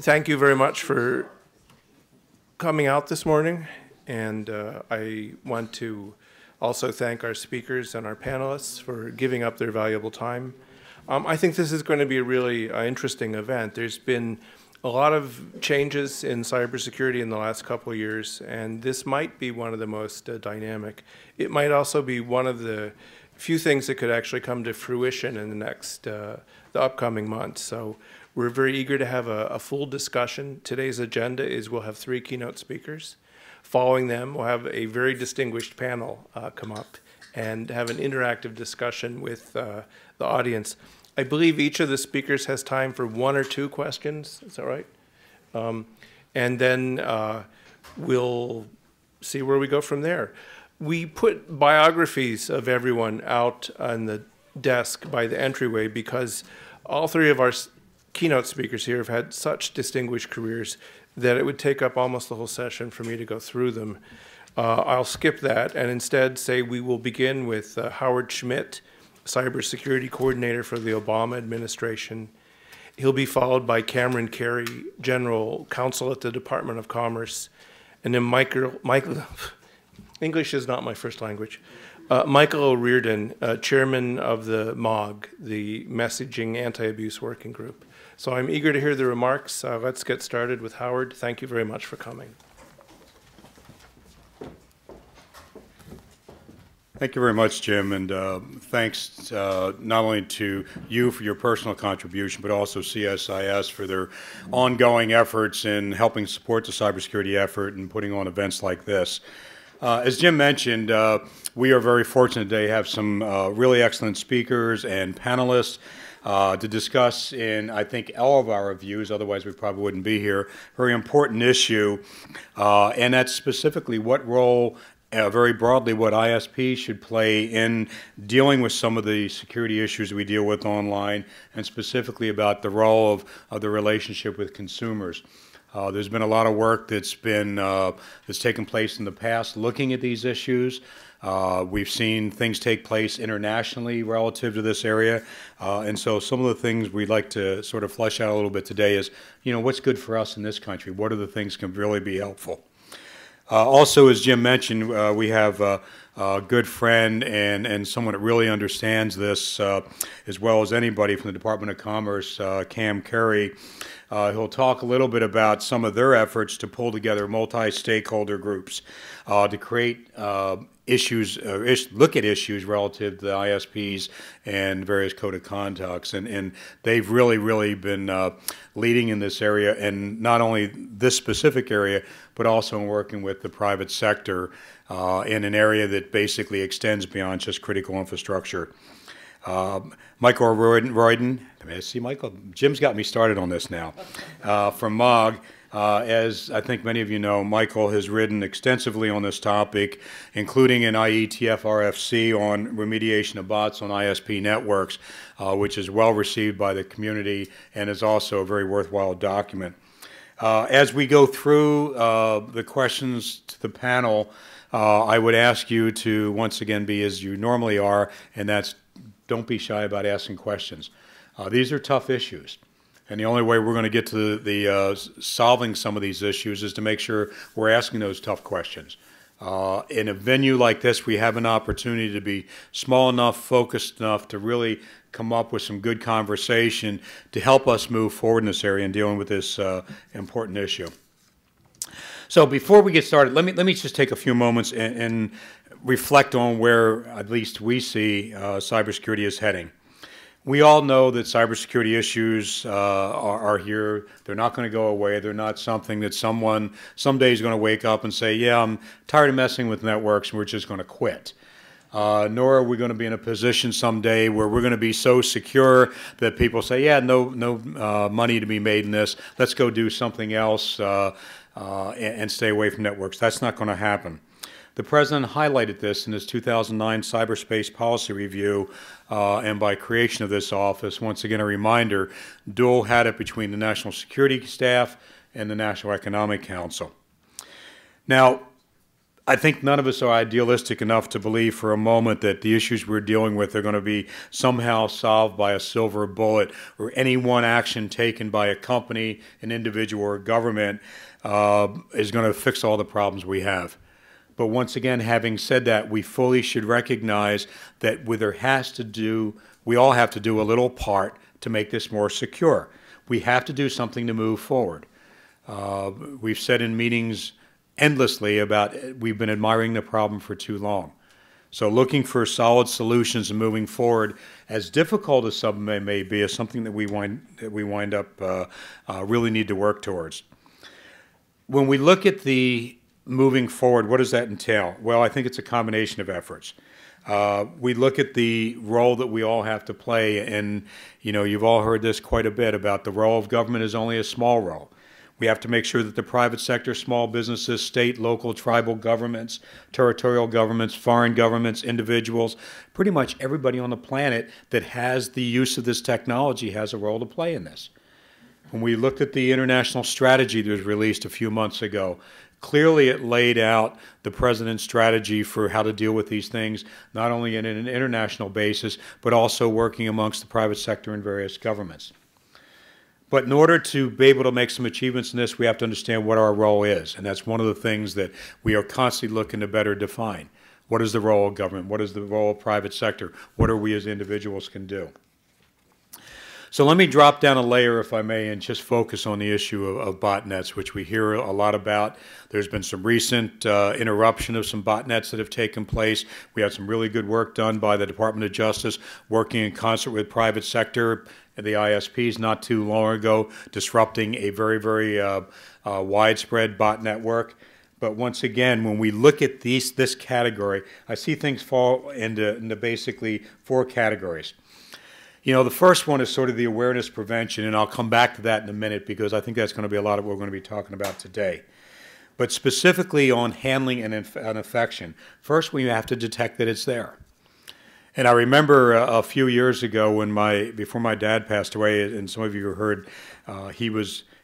thank you very much for coming out this morning, and I want to also thank our speakers and our panelists for giving up their valuable time. I think this is going to be a really interesting event. There's been a lot of changes in cybersecurity in the last couple of years, and this might be one of the most dynamic. It might also be one of the few things that could actually come to fruition in the upcoming months. So we're very eager to have a full discussion. Today's agenda is we'll have 3 keynote speakers. Following them, we'll have a very distinguished panel come up and have an interactive discussion with the audience. I believe each of the speakers has time for 1 or 2 questions. Is that right? And then we'll see where we go from there. We put biographies of everyone out on the desk by the entryway because all 3 of our keynote speakers here have had such distinguished careers that it would take up almost the whole session for me to go through them. I'll skip that and instead say we will begin with Howard Schmidt, Cybersecurity Coordinator for the Obama administration. He'll be followed by Cameron Carey, General Counsel at the Department of Commerce, and then Michael English is not my first language. Michael O'Riordan, Chairman of the MOG, the Messaging Anti-Abuse Working Group. So I'm eager to hear the remarks. Let's get started with Howard. Thank you very much for coming. Thank you very much, Jim, and thanks not only to you for your personal contribution, but also CSIS for their ongoing efforts in helping support the cybersecurity effort and putting on events like this. As Jim mentioned, we are very fortunate today to have some really excellent speakers and panelists to discuss in, I think, all of our views, otherwise we probably wouldn't be here, very important issue, and that's specifically what role, very broadly, what ISP should play in dealing with some of the security issues we deal with online, and specifically about the role of the relationship with consumers. There's been a lot of work that's taken place in the past looking at these issues. We've seen things take place internationally relative to this area. And so some of the things we'd like to sort of flesh out a little bit today is, what's good for us in this country? What are the things that can really be helpful? Also, as Jim mentioned, we have a good friend and someone that really understands this as well as anybody from the Department of Commerce, Cam Carey. He'll talk a little bit about some of their efforts to pull together multi-stakeholder groups to create issues, look at issues relative to the ISPs and various code of conducts. And they've really been leading in this area, and not only this specific area, but also in working with the private sector in an area that basically extends beyond just critical infrastructure. Michael O'Riordan, see, Michael, Jim's got me started on this now, from MOG. As I think many of you know, Michael has written extensively on this topic, including an IETF RFC on remediation of bots on ISP networks, which is well received by the community and is also a very worthwhile document. As we go through the questions to the panel, I would ask you to once again be as you normally are, and that's don't be shy about asking questions. These are tough issues. And the only way we're going to get to the solving some of these issues is to make sure we're asking those tough questions. In a venue like this, we have an opportunity to be small enough, focused enough to really come up with some good conversation to help us move forward in this area and dealing with this important issue. So before we get started, let me just take a few moments and reflect on where at least we see cybersecurity is heading. We all know that cybersecurity issues are here. They're not going to go away. They're not something that someone someday is going to wake up and say, yeah, I'm tired of messing with networks and we're just going to quit. Nor are we going to be in a position someday where we're going to be so secure that people say, yeah, no money to be made in this. Let's go do something else and stay away from networks. That's not going to happen. The President highlighted this in his 2009 Cyberspace Policy Review, and by creation of this office, once again a reminder, dual had it between the National Security Staff and the National Economic Council. Now, I think none of us are idealistic enough to believe for a moment that the issues we're dealing with are going to be somehow solved by a silver bullet, or any one action taken by a company, an individual, or a government is going to fix all the problems we have. But once again, having said that, we fully should recognize that we all have to do a little part to make this more secure. We have to do something to move forward. We've said in meetings endlessly about we've been admiring the problem for too long. So looking for solid solutions and moving forward, as difficult as some may be, is something that we wind up really need to work towards. When we look at the moving forward, what does that entail? Well, I think it's a combination of efforts. We look at the role that we all have to play, and you've all heard this quite a bit about the role of government is only a small role. We have to make sure that the private sector, small businesses, state, local, tribal governments, territorial governments, foreign governments, individuals, pretty much everybody on the planet that has the use of this technology has a role to play in this. When we looked at the international strategy that was released a few months ago, clearly it laid out the President's strategy for how to deal with these things, not only in an international basis, but also working amongst the private sector and various governments. But in order to be able to make some achievements in this, we have to understand what our role is. And that's one of the things that we are constantly looking to better define. What is the role of government? What is the role of private sector? What are we as individuals can do? So let me drop down a layer, if I may, and just focus on the issue of botnets, which we hear a lot about. There's been some recent interruption of some botnets that have taken place. We had some really good work done by the Department of Justice, working in concert with private sector and the ISPs not too long ago, disrupting a very, very widespread bot network. But once again, when we look at this category, I see things fall into basically 4 categories. The first one is sort of the awareness prevention, and I'll come back to that in a minute because I think that's going to be a lot of what we're going to be talking about today. But specifically on handling an infection, first we have to detect that it's there. And I remember a few years ago before my dad passed away, and some of you heard, he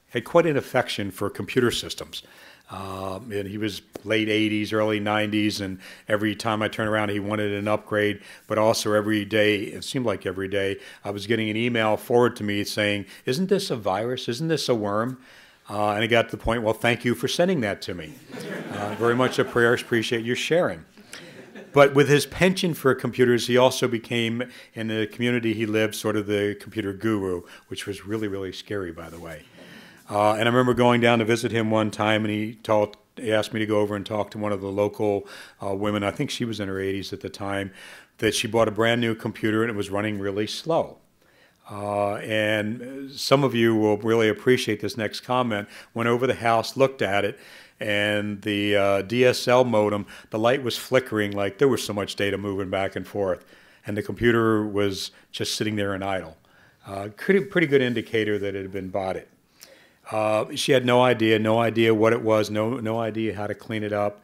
had quite an affection for computer systems. And he was late 80s, early 90s, and every time I turned around, he wanted an upgrade. But also every day, it seemed like every day, I was getting an email forwarded to me saying, "Isn't this a virus? Isn't this a worm?" And it got to the point, well, thank you for sending that to me. Very much appreciate your sharing. But with his penchant for computers, he also became, in the community he lived, sort of the computer guru, which was really, really scary, by the way. And I remember going down to visit him one time, and he asked me to go over and talk to one of the local women. I think she was in her 80s at the time, that she bought a brand new computer and it was running really slow. And some of you will really appreciate this next comment. Went over the house, looked at it, and the DSL modem, the light was flickering like there was so much data moving back and forth. And the computer was just sitting there and idle. Pretty good indicator that it had been botted. She had no idea what it was, no idea how to clean it up.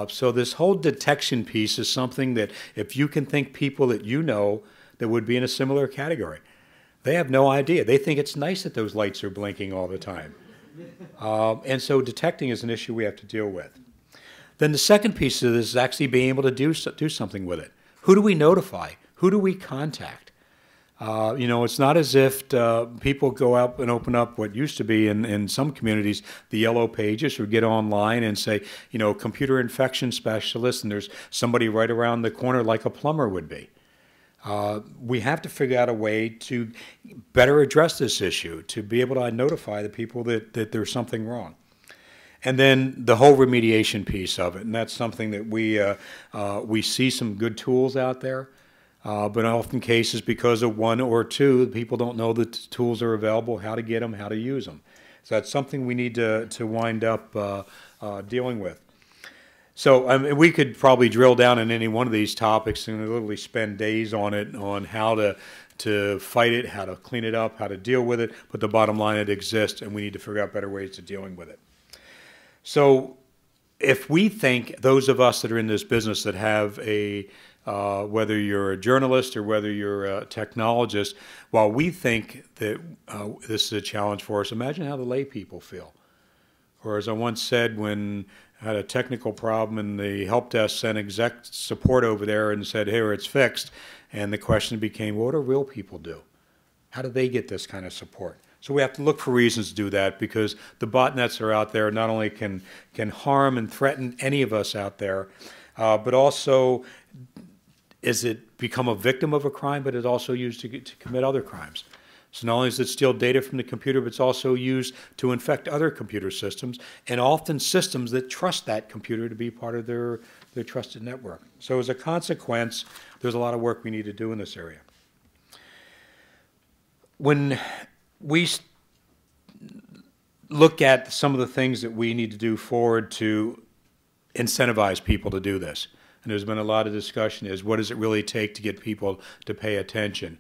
So this whole detection piece is something that if you can think people that you know that would be in a similar category, they have no idea. They think it's nice that those lights are blinking all the time. And so detecting is an issue we have to deal with. Then the second piece of this is actually being able to do something with it. Who do we notify? Who do we contact? It's not as if people go out and open up what used to be in some communities, the yellow pages, or get online and say, computer infection specialist, and there's somebody right around the corner like a plumber would be. We have to figure out a way to better address this issue, to be able to notify the people that there's something wrong. And then the whole remediation piece of it, and that's something that we see some good tools out there. But in often cases, because of one or two, people don't know that the tools are available, how to get them, how to use them. So that's something we need to wind up dealing with. So we could probably drill down in any one of these topics and literally spend days on it, on how to fight it, how to clean it up, how to deal with it. But the bottom line, it exists, and we need to figure out better ways of dealing with it. So if we think, those of us that are in this business that have whether you're a journalist or whether you're a technologist, while we think that this is a challenge for us, imagine how the lay people feel. Or as I once said, when had a technical problem, and the help desk sent exec support over there and said, "Here, it's fixed." And the question became, what do real people do? How do they get this kind of support? So we have to look for reasons to do that, because the botnets are out there, not only can harm and threaten any of us out there, but also is it become a victim of a crime, but it's also used to commit other crimes. So not only does it steal data from the computer, but it's also used to infect other computer systems, and often systems that trust that computer to be part of their trusted network. So as a consequence, there's a lot of work we need to do in this area. When we look at some of the things that we need to do forward to incentivize people to do this, and there's been a lot of discussion, is what does it really take to get people to pay attention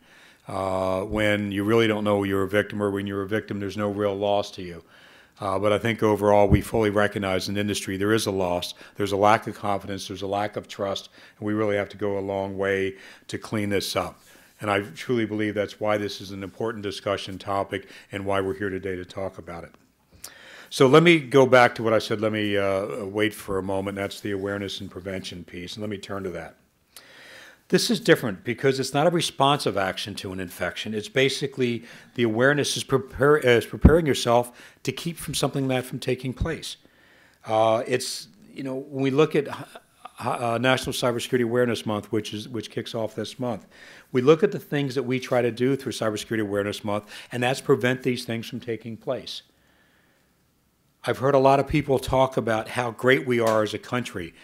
when you really don't know you're a victim, or when you're a victim there's no real loss to you. But I think overall we fully recognize in the industry there is a loss, there's a lack of confidence, there's a lack of trust, and we really have to go a long way to clean this up. And I truly believe that's why this is an important discussion topic and why we're here today to talk about it. So let me go back to what I said. Let me wait for a moment. That's the awareness and prevention piece, and let me turn to that. This is different because it's not a responsive action to an infection. It's basically the awareness is preparing yourself to keep from something that from taking place. It's, you know, when we look at National Cybersecurity Awareness Month, which kicks off this month, we look at the things that we try to do through Cybersecurity Awareness Month, and that's prevent these things from taking place. I've heard a lot of people talk about how great we are as a country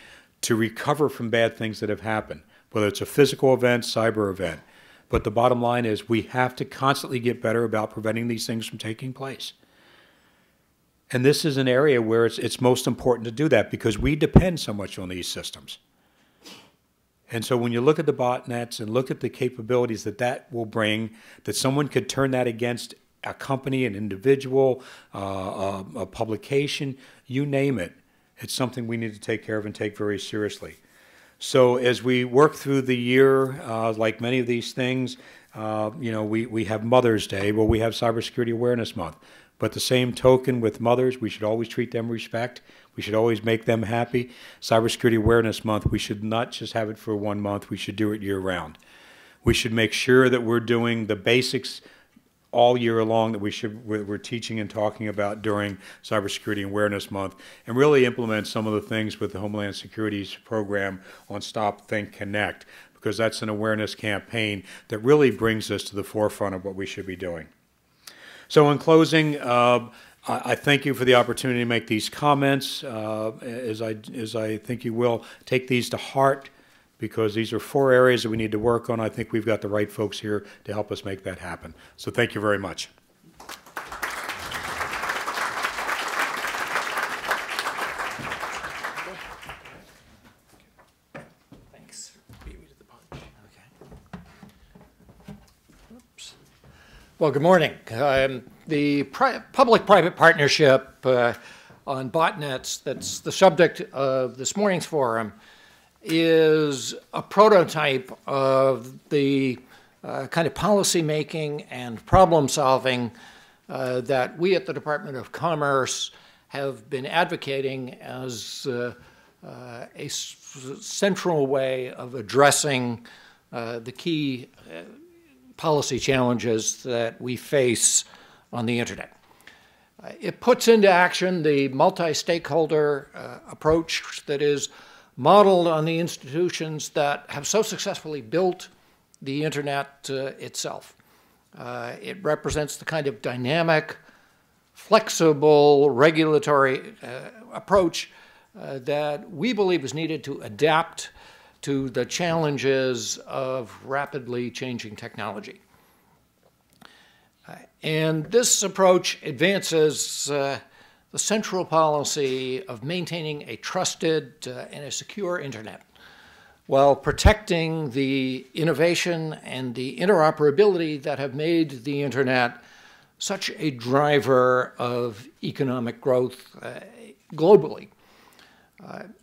to recover from bad things that have happened, whether it's a physical event, cyber event. But the bottom line is we have to constantly get better about preventing these things from taking place. And this is an area where it's most important to do that because we depend so much on these systems. And so when you look at the botnets and look at the capabilities that that will bring, that someone could turn that against a company, an individual, a publication, you name it, it's something we need to take care of and take very seriously. So as we work through the year, like many of these things, you know, we have Mother's Day, well, we have Cybersecurity Awareness Month. But the same token with mothers, we should always treat them with respect. We should always make them happy. Cybersecurity Awareness Month, we should not just have it for 1 month, we should do it year-round. We should make sure that we're doing the basics all year long that we're teaching and talking about during Cybersecurity Awareness Month, and really implement some of the things with the Homeland Security's program on Stop, Think, Connect, because that's an awareness campaign that really brings us to the forefront of what we should be doing. So in closing, I thank you for the opportunity to make these comments, as I think you will take these to heart, because these are 4 areas that we need to work on. I think we've got the right folks here to help us make that happen. So thank you very much. Thanks. Beat me to the punch. Okay. Oops. Well, good morning. The public-private partnership on botnets that's the subject of this morning's forum is a prototype of the kind of policy making and problem solving that we at the Department of Commerce have been advocating as a central way of addressing the key policy challenges that we face on the internet. It puts into action the multi-stakeholder approach that is modeled on the institutions that have so successfully built the internet itself. It represents the kind of dynamic, flexible regulatory approach that we believe is needed to adapt to the challenges of rapidly changing technology. And this approach advances the central policy of maintaining a trusted and a secure internet while protecting the innovation and the interoperability that have made the internet such a driver of economic growth globally.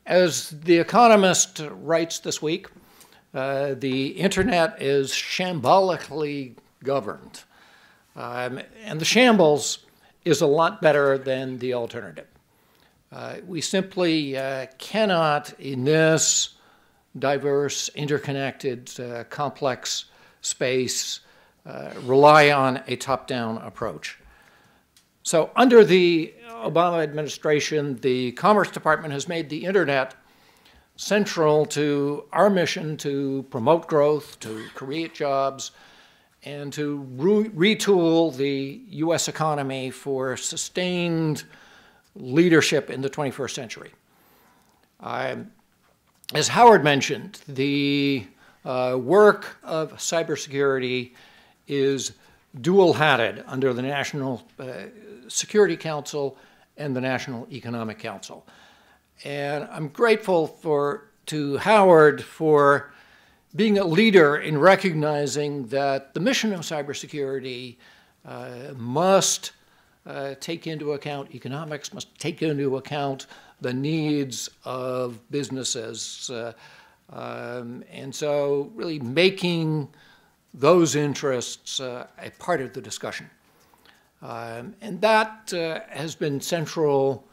As The Economist writes this week, the internet is shambolically governed. And the shambles is a lot better than the alternative. We simply cannot, in this diverse, interconnected, complex space, rely on a top-down approach. So under the Obama administration, the Commerce Department has made the Internet central to our mission to promote growth, to create jobs, and to retool the U.S. economy for sustained leadership in the 21st century. As Howard mentioned, the work of cybersecurity is dual-hatted under the National Security Council and the National Economic Council. And I'm grateful to Howard for being a leader in recognizing that the mission of cybersecurity must take into account economics, must take into account the needs of businesses. And so really making those interests a part of the discussion. And that has been central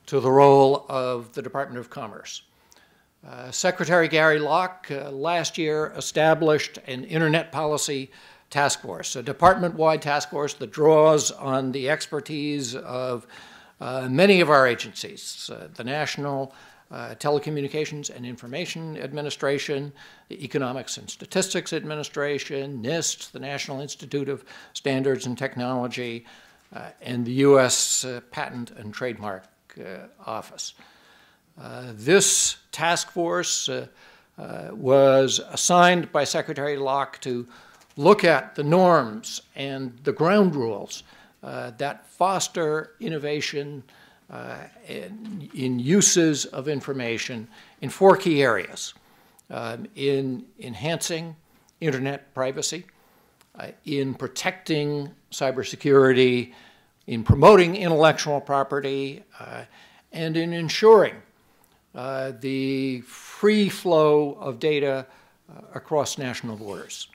to the role of the Department of Commerce. Secretary Gary Locke last year established an Internet Policy Task Force, a department-wide task force that draws on the expertise of many of our agencies, the National Telecommunications and Information Administration, the Economics and Statistics Administration, NIST, the National Institute of Standards and Technology, and the U.S. Patent and Trademark Office. This task force was assigned by Secretary Locke to look at the norms and the ground rules that foster innovation in uses of information in 4 key areas: in enhancing Internet privacy, in protecting cybersecurity, in promoting intellectual property, and in ensuring the free flow of data across national borders.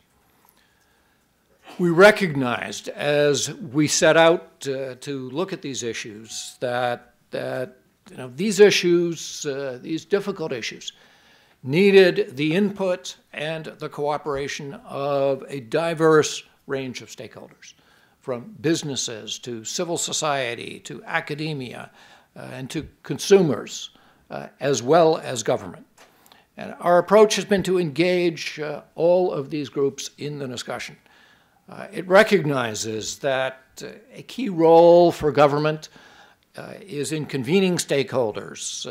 We recognized as we set out to look at these issues that these issues, these difficult issues, needed the input and the cooperation of a diverse range of stakeholders, from businesses to civil society to academia and to consumers, as well as government. And our approach has been to engage all of these groups in the discussion. It recognizes that a key role for government is in convening stakeholders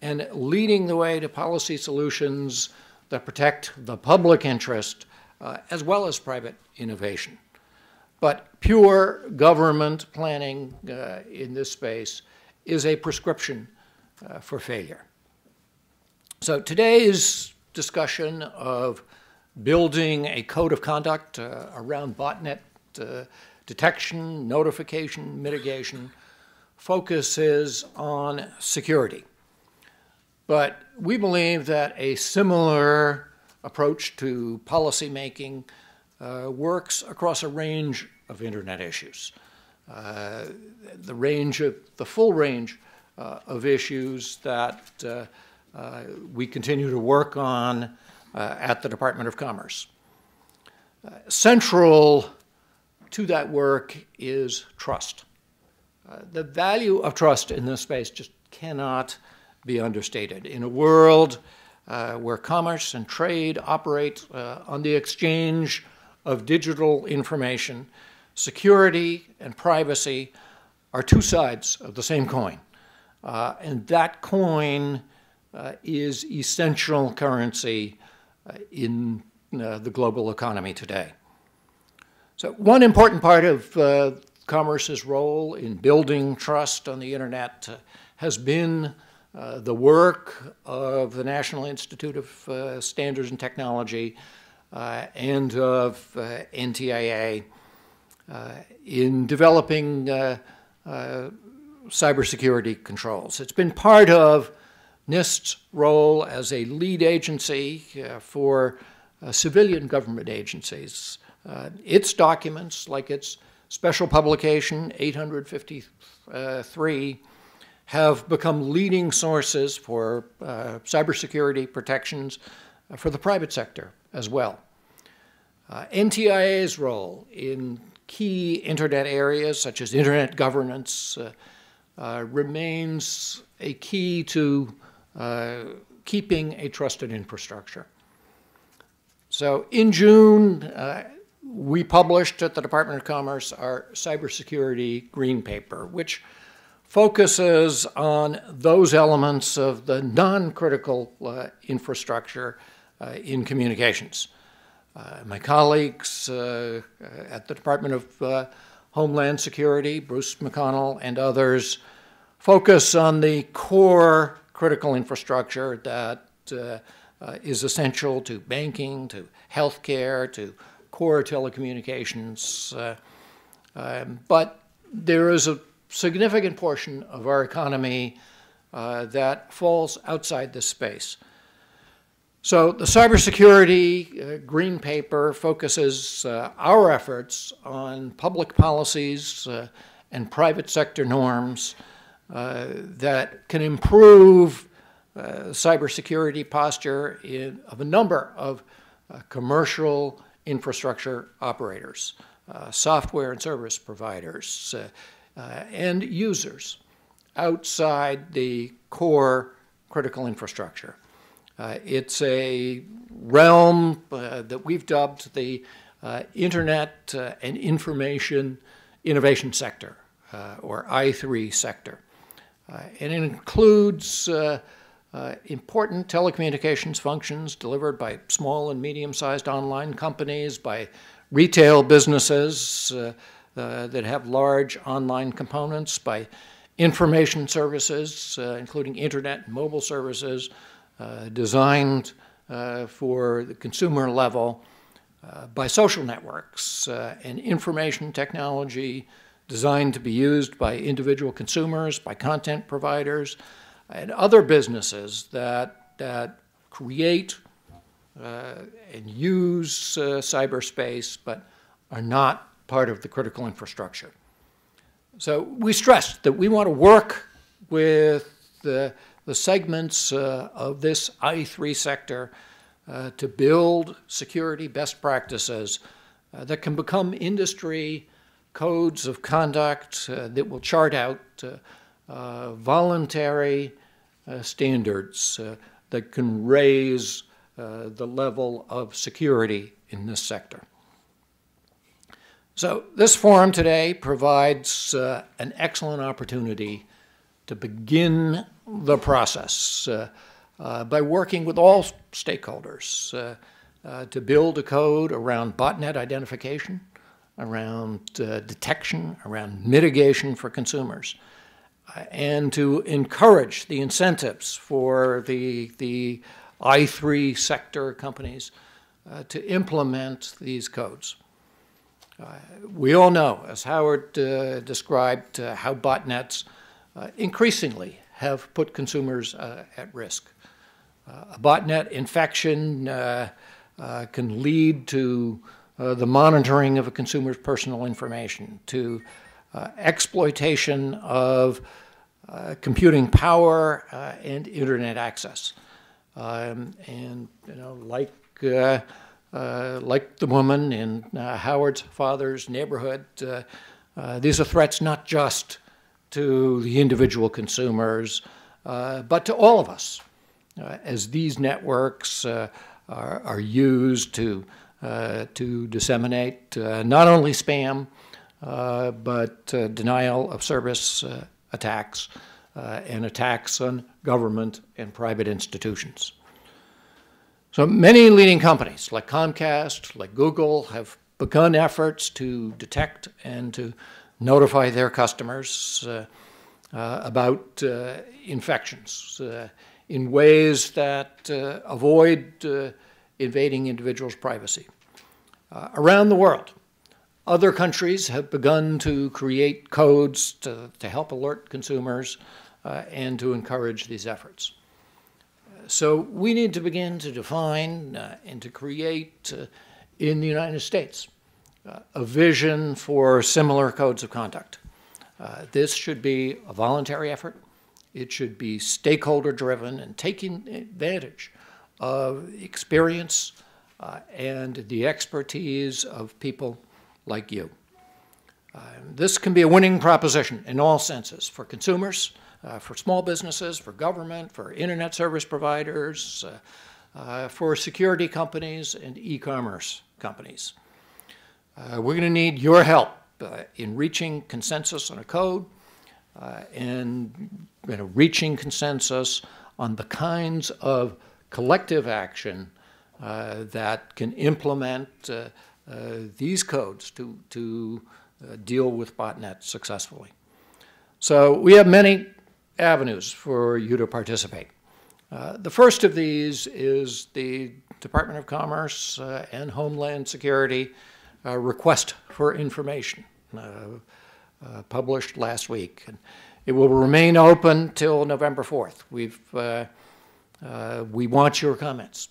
and leading the way to policy solutions that protect the public interest as well as private innovation. But pure government planning in this space is a prescription for failure. So today's discussion of building a code of conduct around botnet detection, notification, mitigation focuses on security. But we believe that a similar approach to policymaking works across a range of Internet issues. The full range of issues that we continue to work on at the Department of Commerce. Central to that work is trust. The value of trust in this space just cannot be understated. In a world where commerce and trade operate on the exchange of digital information, security and privacy are 2 sides of the same coin. And that coin is essential currency in the global economy today. So one important part of commerce's role in building trust on the Internet has been the work of the National Institute of Standards and Technology and of NTIA in developing cybersecurity controls. It's been part of NIST's role as a lead agency for civilian government agencies. Its documents, like its special publication 853, have become leading sources for cybersecurity protections for the private sector as well. NTIA's role in key Internet areas such as Internet governance remains a key to keeping a trusted infrastructure. So in June, we published at the Department of Commerce our cybersecurity green paper, which focuses on those elements of the non-critical infrastructure in communications. My colleagues at the Department of Homeland Security, Bruce McConnell and others, focus on the core critical infrastructure that is essential to banking, to healthcare, to core telecommunications. But there is a significant portion of our economy that falls outside this space. So the cybersecurity green paper focuses our efforts on public policies and private sector norms that can improve cybersecurity posture of a number of commercial infrastructure operators, software and service providers, and users outside the core critical infrastructure. It's a realm that we've dubbed the Internet and Information Innovation Sector, or I3 sector. And it includes important telecommunications functions delivered by small and medium-sized online companies, by retail businesses that have large online components, by information services, including internet and mobile services, designed for the consumer level, by social networks and information technology designed to be used by individual consumers, by content providers, and other businesses that create and use cyberspace but are not part of the critical infrastructure. So we stressed that we want to work with the segments of this I3 sector to build security best practices that can become industry codes of conduct that will chart out voluntary standards that can raise the level of security in this sector. So this forum today provides an excellent opportunity to begin the process by working with all stakeholders to build a code around botnet identification, around detection, around mitigation for consumers, and to encourage the incentives for the I3 sector companies to implement these codes. We all know, as Howard described, how botnets increasingly have put consumers at risk. A botnet infection can lead to the monitoring of a consumer's personal information, to exploitation of computing power and internet access. And you know, like the woman in Howard's father's neighborhood, these are threats not just to the individual consumers, but to all of us, as these networks are used to disseminate not only spam, but denial of service attacks and attacks on government and private institutions. So many leading companies like Comcast, like Google, have begun efforts to detect and to notify their customers about infections in ways that avoid invading individuals' privacy. Around the world, other countries have begun to create codes to help alert consumers and to encourage these efforts. So we need to begin to define and to create in the United States a vision for similar codes of conduct. This should be a voluntary effort. It should be stakeholder-driven and taking advantage of experience and the expertise of people like you. This can be a winning proposition in all senses for consumers, for small businesses, for government, for internet service providers, for security companies and e-commerce companies. We're going to need your help in reaching consensus on a code and reaching consensus on the kinds of collective action that can implement these codes to deal with botnets successfully. So we have many avenues for you to participate. The first of these is the Department of Commerce and Homeland Security request for information published last week. And it will remain open till November 4th. We want your comments.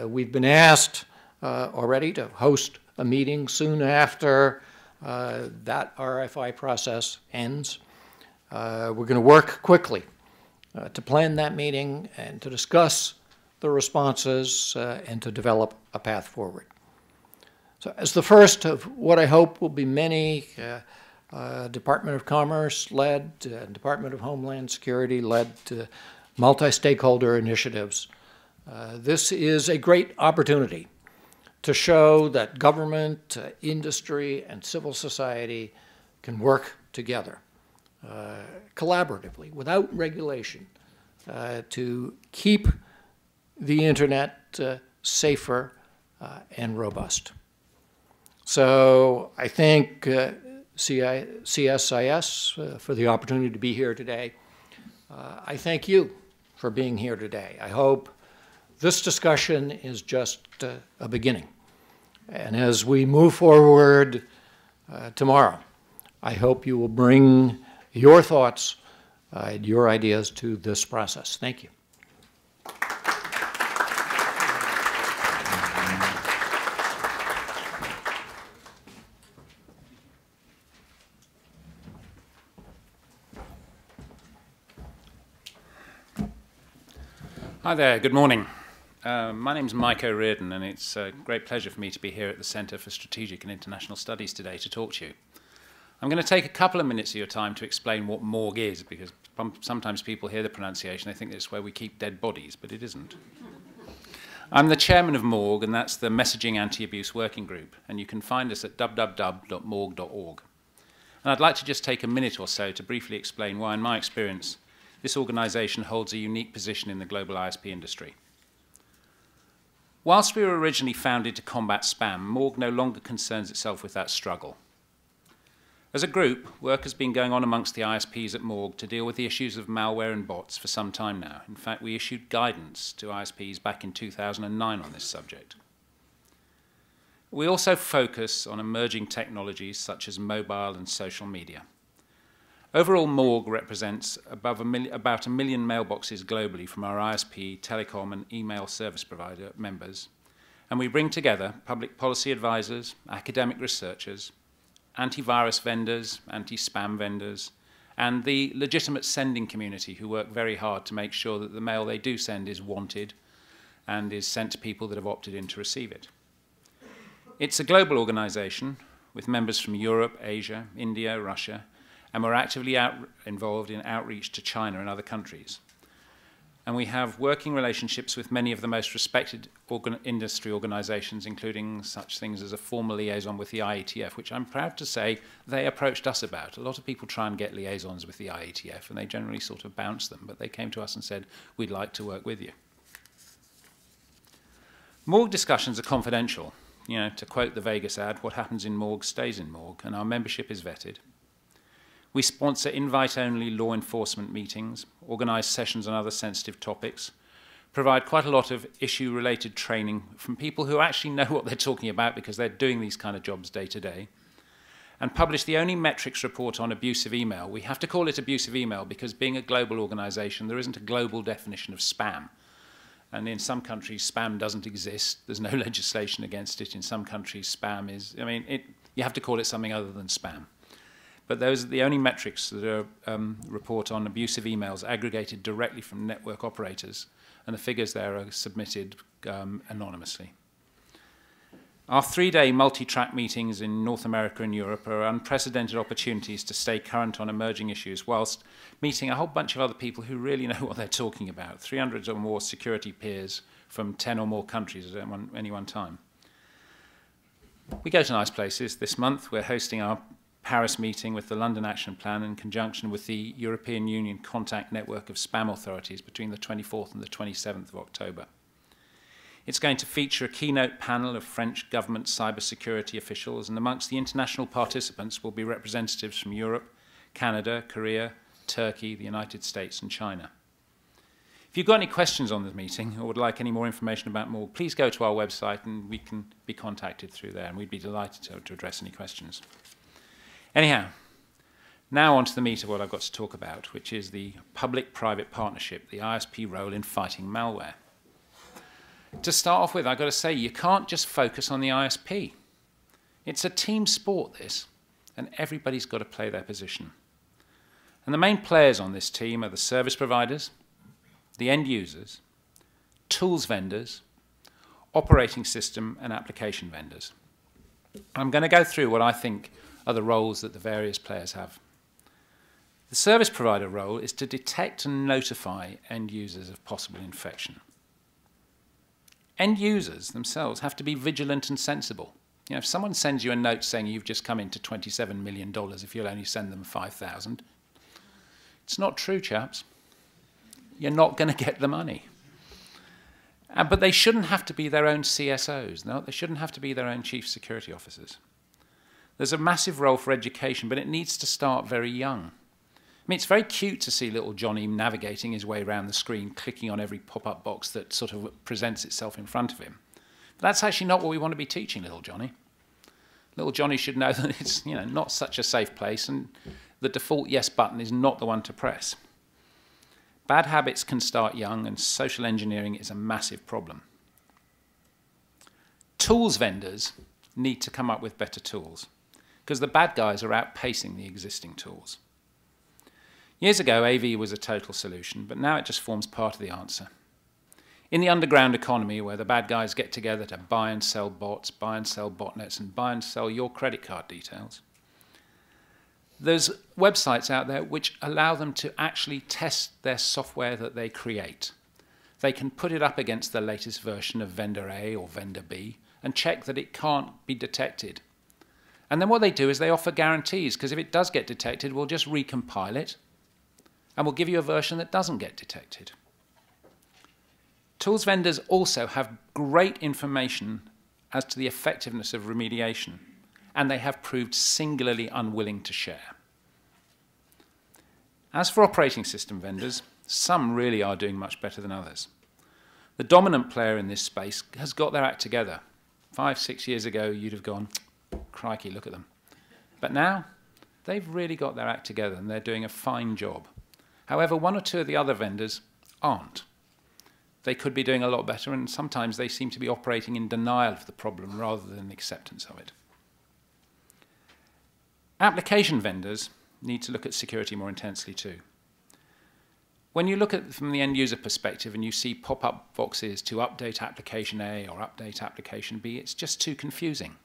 We've been asked already to host a meeting soon after that RFI process ends. We're going to work quickly to plan that meeting and to discuss the responses and to develop a path forward. So as the first of what I hope will be many Department of Commerce-led, Department of Homeland Security-led multi-stakeholder initiatives, this is a great opportunity to show that government, industry, and civil society can work together collaboratively, without regulation, to keep the internet safer and robust. So I thank CSIS for the opportunity to be here today. I thank you for being here today. I hope this discussion is just a beginning. And as we move forward tomorrow, I hope you will bring your thoughts and your ideas to this process. Thank you. Hi there, good morning. My name's Mike O'Riordan, and it's a great pleasure for me to be here at the Centre for Strategic and International Studies today to talk to you. I'm going to take a couple of minutes of your time to explain what morgue is, because sometimes people hear the pronunciation, they think it's where we keep dead bodies, but it isn't. I'm the chairman of Morgue, and that's the Messaging Anti-Abuse Working Group, and you can find us at www.morgue.org. And I'd like to just take a minute or so to briefly explain why, in my experience, this organisation holds a unique position in the global ISP industry. Whilst we were originally founded to combat spam, Morgue no longer concerns itself with that struggle. As a group, work has been going on amongst the ISPs at Morgue to deal with the issues of malware and bots for some time now. In fact, we issued guidance to ISPs back in 2009 on this subject. We also focus on emerging technologies such as mobile and social media. Overall, Morgue represents about a million mailboxes globally from our ISP, telecom, and email service provider members. And we bring together public policy advisors, academic researchers, antivirus vendors, anti-spam vendors, and the legitimate sending community who work very hard to make sure that the mail they do send is wanted and is sent to people that have opted in to receive it. It's a global organization with members from Europe, Asia, India, Russia, and we're actively involved in outreach to China and other countries. And we have working relationships with many of the most respected industry organizations, including such things as a formal liaison with the IETF, which I'm proud to say they approached us about. A lot of people try and get liaisons with the IETF, and they generally sort of bounce them, but they came to us and said, we'd like to work with you. Morgue discussions are confidential. You know, to quote the Vegas ad, what happens in Morgue stays in Morgue, and our membership is vetted. We sponsor invite-only law enforcement meetings, organize sessions on other sensitive topics, provide quite a lot of issue-related training from people who actually know what they're talking about because they're doing these kind of jobs day to day, and publish the only metrics report on abusive email. We have to call it abusive email because being a global organization, there isn't a global definition of spam. And in some countries, spam doesn't exist. There's no legislation against it. In some countries, spam is, you have to call it something other than spam. but those are the only metrics that are report on abusive emails aggregated directly from network operators, and the figures there are submitted anonymously. Our 3-day multi-track meetings in North America and Europe are unprecedented opportunities to stay current on emerging issues whilst meeting a whole bunch of other people who really know what they're talking about, 300 or more security peers from 10 or more countries at any one time. We go to nice places. This month we're hosting our Paris meeting with the London Action Plan in conjunction with the European Union Contact Network of Spam Authorities between the 24th and the 27th of October. It's going to feature a keynote panel of French government cybersecurity officials, and amongst the international participants will be representatives from Europe, Canada, Korea, Turkey, the United States, and China. If you've got any questions on this meeting or would like any more information about Morg, please go to our website and we can be contacted through there, and we'd be delighted to address any questions. Anyhow, now on to the meat of what I've got to talk about, which is the public-private partnership, the ISP role in fighting malware. To start off with, I've got to say, you can't just focus on the ISP. It's a team sport, this, and everybody's got to play their position. And the main players on this team are the service providers, the end users, tools vendors, operating system and application vendors. I'm going to go through what I think are the roles that the various players have. The service provider role is to detect and notify end users of possible infection. End users themselves have to be vigilant and sensible. You know, if someone sends you a note saying you've just come into $27 million if you'll only send them 5,000, it's not true, chaps. You're not going to get the money. But they shouldn't have to be their own CSOs. No, they shouldn't have to be their own chief security officers. There's a massive role for education, but it needs to start very young. I mean, it's very cute to see little Johnny navigating his way around the screen, clicking on every pop-up box that sort of presents itself in front of him. But that's actually not what we want to be teaching little Johnny. Little Johnny should know that it's, not such a safe place, and the default yes button is not the one to press. Bad habits can start young, and social engineering is a massive problem. Tools vendors need to come up with better tools, because the bad guys are outpacing the existing tools. Years ago, AV was a total solution, but now it just forms part of the answer. In the underground economy, where the bad guys get together to buy and sell bots, buy and sell botnets, and buy and sell your credit card details, there's websites out there which allow them to actually test their software that they create. They can put it up against the latest version of vendor A or vendor B and check that it can't be detected. And then what they do is they offer guarantees, because if it does get detected, we'll just recompile it, and we'll give you a version that doesn't get detected. Tools vendors also have great information as to the effectiveness of remediation, and they have proved singularly unwilling to share. As for operating system vendors, some really are doing much better than others. The dominant player in this space has got their act together. 5, 6 years ago, you'd have gone, crikey, look at them. But now, they've really got their act together, and they're doing a fine job. However, 1 or 2 of the other vendors aren't. They could be doing a lot better, and sometimes they seem to be operating in denial of the problem rather than acceptance of it. Application vendors need to look at security more intensely too. When you look at it from the end user perspective and you see pop-up boxes to update application A or update application B, it's just too confusing.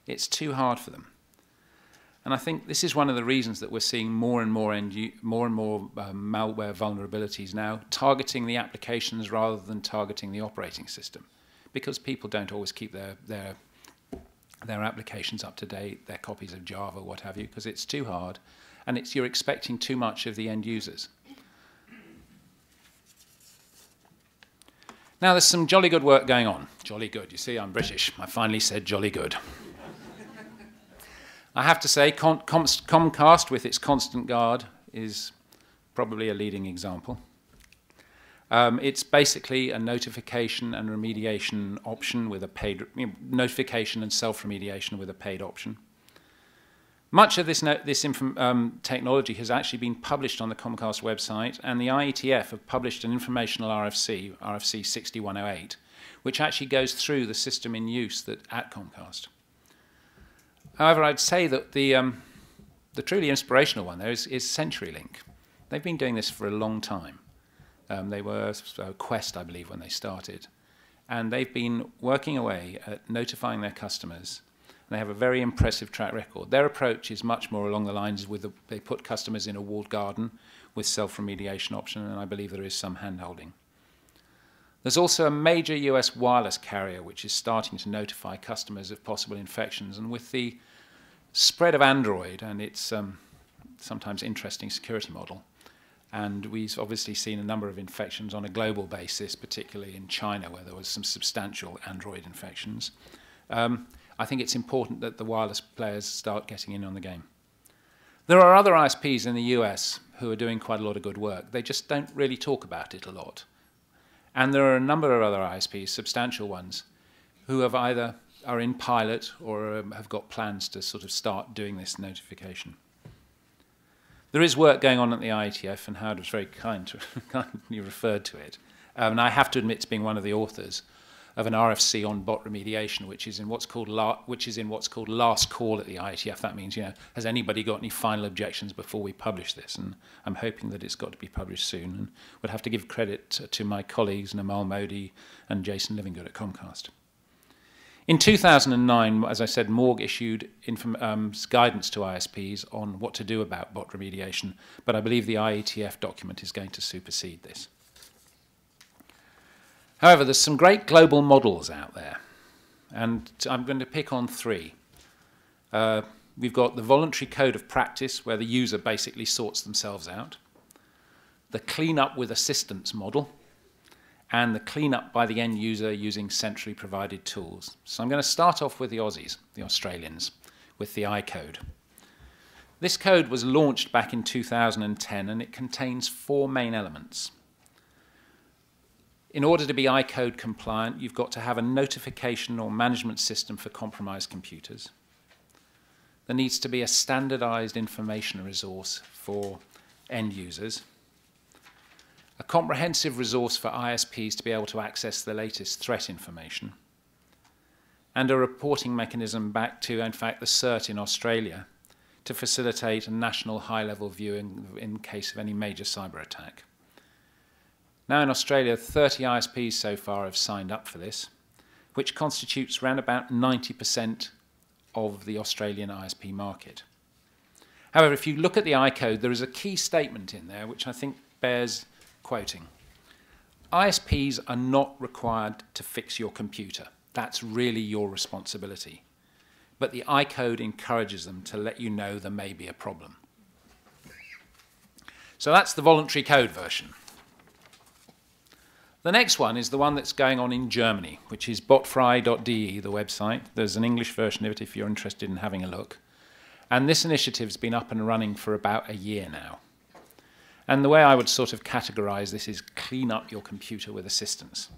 It's too hard for them. And I think this is one of the reasons that we're seeing more and more malware vulnerabilities now targeting the applications rather than targeting the operating system, because people don't always keep their applications up to date, their copies of Java, what have you, because it's too hard, and you're expecting too much of the end users. Now, there's some jolly good work going on. Jolly good. You see, I'm British. I finally said jolly good. I have to say, Comcast, with its Constant Guard, is probably a leading example. It's basically a notification and remediation option with a paid notification and self-remediation with a paid option. Much of this technology has actually been published on the Comcast website, and the IETF have published an informational RFC, RFC 6108, which actually goes through the system in use at Comcast. However, I'd say that the The truly inspirational one there is CenturyLink. They've been doing this for a long time. They were Quest, I believe, when they started. And they've been working away at notifying their customers. And they have a very impressive track record. Their approach is much more along the lines with they put customers in a walled garden with self-remediation option, and I believe there is some hand-holding. There's also a major US wireless carrier which is starting to notify customers of possible infections. And with the spread of Android and its sometimes interesting security model, and we've obviously seen a number of infections on a global basis, particularly in China, where there was some substantial Android infections. I think it's important that the wireless players start getting in on the game. There are other ISPs in the US who are doing quite a lot of good work. They just don't really talk about it a lot. And there are a number of other ISPs, substantial ones, who have either are in pilot or have got plans to sort of start doing this notification. There is work going on at the IETF, and Howard was very kindly referred to it. And I have to admit to being one of the authors of an RFC on bot remediation, which is in what's called last call at the IETF. That means, has anybody got any final objections before we publish this? And I'm hoping that it's got to be published soon. And would have to give credit to my colleagues, Namal Modi and Jason Livingood at Comcast. In 2009, as I said, Morg issued guidance to ISPs on what to do about bot remediation, but I believe the IETF document is going to supersede this. However, there's some great global models out there, and I'm going to pick on three. We've got the voluntary code of practice, where the user basically sorts themselves out, the clean-up with assistance model, and the clean-up by the end user using centrally provided tools. So I'm going to start off with the Aussies, the Australians, with the iCode. This code was launched back in 2010, and it contains 4 main elements. In order to be iCode compliant, you've got to have a notification or management system for compromised computers. There needs to be a standardized information resource for end users, a comprehensive resource for ISPs to be able to access the latest threat information, and a reporting mechanism back to, in fact, the CERT in Australia to facilitate a national high-level view in case of any major cyber attack. Now in Australia, 30 ISPs so far have signed up for this, which constitutes around about 90% of the Australian ISP market. However, if you look at the iCode, there is a key statement in there which I think bears quoting. ISPs are not required to fix your computer. That's really your responsibility. But the iCode encourages them to let you know there may be a problem. So that's the voluntary code version. The next one is the one that's going on in Germany, which is botfry.de, the website. There's an English version of it if you're interested in having a look. And this initiative's been up and running for about a year now. And the way I would sort of categorize this is clean up your computer with assistance.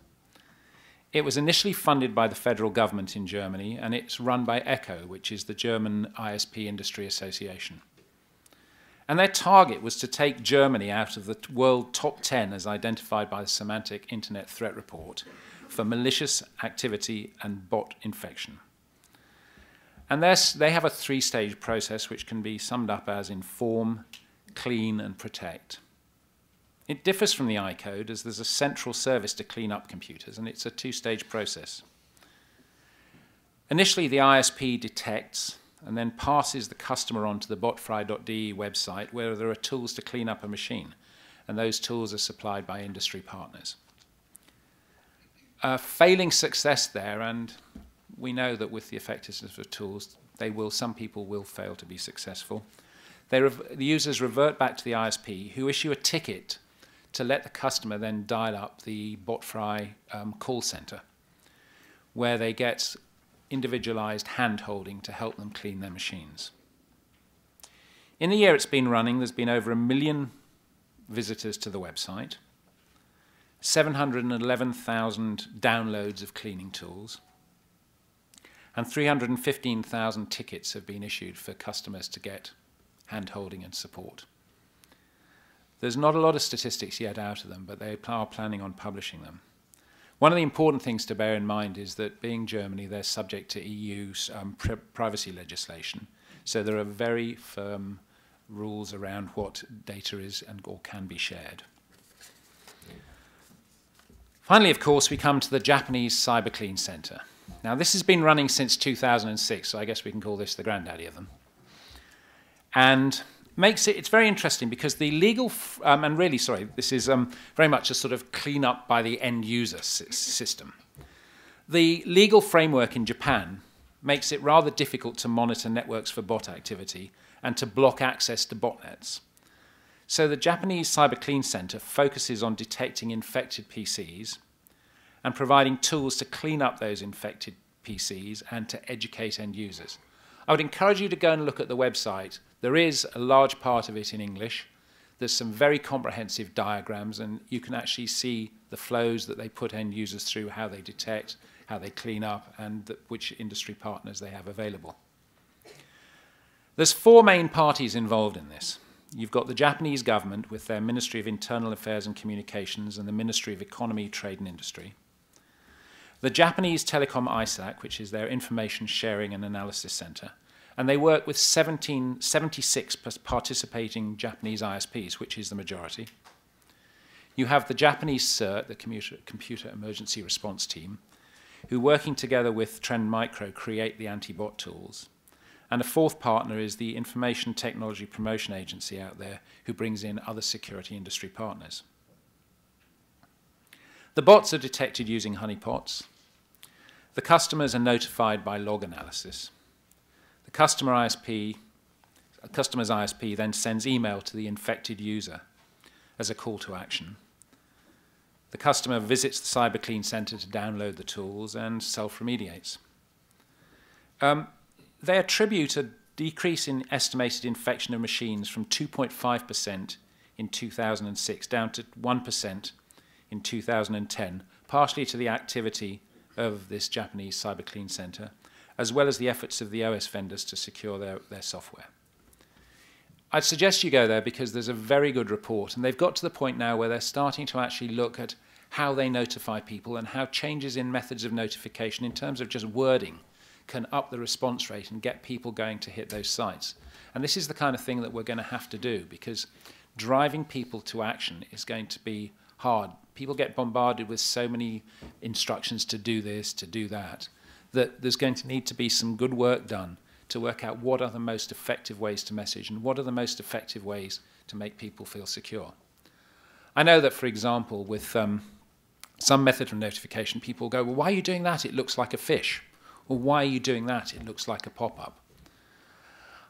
It was initially funded by the federal government in Germany, and it's run by ECHO, which is the German ISP Industry Association. And their target was to take Germany out of the world top 10 as identified by the Semantic Internet Threat Report for malicious activity and bot infection. And they have a 3-stage process which can be summed up as inform, clean, and protect. It differs from the iCode as there's a central service to clean up computers, and it's a 2-stage process. Initially, the ISP detects and then passes the customer onto the botfry.de website where there are tools to clean up a machine, and those tools are supplied by industry partners. Failing success there, and we know that with the effectiveness of tools, some people will fail to be successful. The users revert back to the ISP, who issue a ticket to let the customer then dial up the botfry call center, where they get individualized hand-holding to help them clean their machines. In the year it's been running, there's been over 1 million visitors to the website, 711,000 downloads of cleaning tools, and 315,000 tickets have been issued for customers to get hand-holding and support. There's not a lot of statistics yet out of them, but they are planning on publishing them. One of the important things to bear in mind is that being Germany, they're subject to EU's privacy legislation. So there are very firm rules around what data is or can be shared. Finally, of course, we come to the Japanese Cyber Clean Center. Now, this has been running since 2006, so I guess we can call this the granddaddy of them. And it's very interesting because the legal, and really, sorry, this is very much a sort of clean up by the end user system. The legal framework in Japan makes it rather difficult to monitor networks for bot activity and to block access to botnets. So the Japanese Cyber Clean Center focuses on detecting infected PCs and providing tools to clean up those infected PCs and to educate end users. I would encourage you to go and look at the website. There is a large part of it in English. There's some very comprehensive diagrams, and you can actually see the flows that they put end users through, how they detect, how they clean up, and which industry partners they have available. There's 4 main parties involved in this. You've got the Japanese government with their Ministry of Internal Affairs and Communications and the Ministry of Economy, Trade and Industry. The Japanese Telecom ISAC, which is their Information Sharing and Analysis Center, and they work with 76 participating Japanese ISPs, which is the majority. You have the Japanese CERT, the Computer Emergency Response Team, who, working together with Trend Micro, create the anti-bot tools. And a 4th partner is the Information Technology Promotion Agency out there, who brings in other security industry partners. The bots are detected using honeypots. The customers are notified by log analysis. The customer's ISP then sends email to the infected user as a call to action. The customer visits the Cyber Clean Center to download the tools and self-remediates. They attribute a decrease in estimated infection of machines from 2.5% in 2006 down to 1% in 2010, partially to the activity of this Japanese Cyber Clean Center, as well as the efforts of the OS vendors to secure their software. I'd suggest you go there because there's a very good report, and they've got to the point now where they're starting to actually look at how they notify people and how changes in methods of notification in terms of just wording can up the response rate and get people going to hit those sites. And this is the kind of thing that we're going to have to do, because driving people to action is going to be hard. People get bombarded with so many instructions to do this, to do that, that there's going to need to be some good work done to work out what are the most effective ways to message and what are the most effective ways to make people feel secure. I know that, for example, with some method of notification, people go, well, why are you doing that? It looks like a fish. Or why are you doing that? It looks like a pop-up.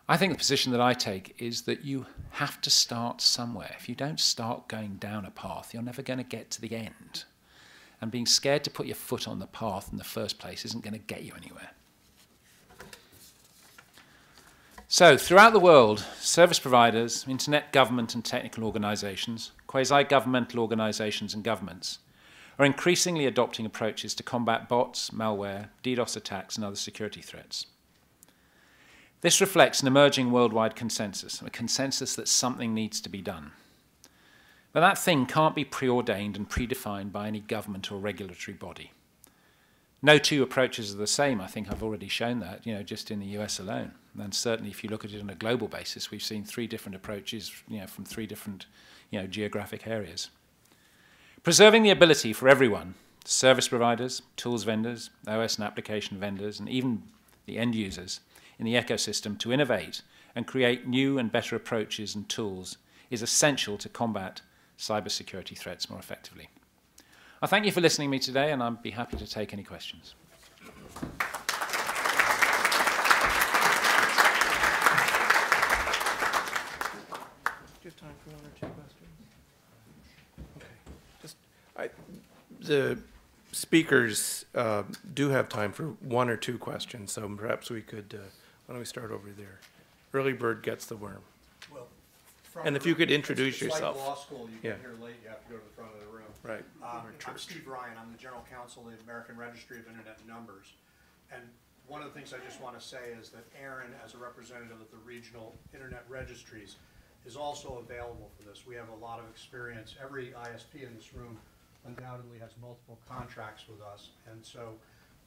I think the position that I take is that you have to start somewhere. If you don't start going down a path, you're never going to get to the end. And being scared to put your foot on the path in the first place isn't going to get you anywhere. So, throughout the world, service providers, internet government and technical organizations, quasi-governmental organizations and governments are increasingly adopting approaches to combat bots, malware, DDoS attacks, and other security threats. This reflects an emerging worldwide consensus, a consensus that something needs to be done. But that thing can't be preordained and predefined by any government or regulatory body. No 2 approaches are the same. I think I've already shown that, just in the US alone. And certainly if you look at it on a global basis, we've seen 3 different approaches, from 3 different, geographic areas. Preserving the ability for everyone, service providers, tools vendors, OS and application vendors, and even the end users in the ecosystem to innovate and create new and better approaches and tools is essential to combat cybersecurity threats more effectively. I thank you for listening to me today, and I'd be happy to take any questions. Do you have time for 1 or 2 questions? Okay. The speakers do have time for 1 or 2 questions, so perhaps we could, why don't we start over there? Early bird gets the worm. Well, and if you could introduce it's yourself. like law school, you get here late, you have to go to the front of the room. Right. I'm Steve Ryan. I'm the General Counsel of the American Registry of Internet Numbers. And one of the things I just want to say is that Aaron, as a representative of the regional Internet registries, is also available for this. We have a lot of experience. Every ISP in this room undoubtedly has multiple contracts with us. And so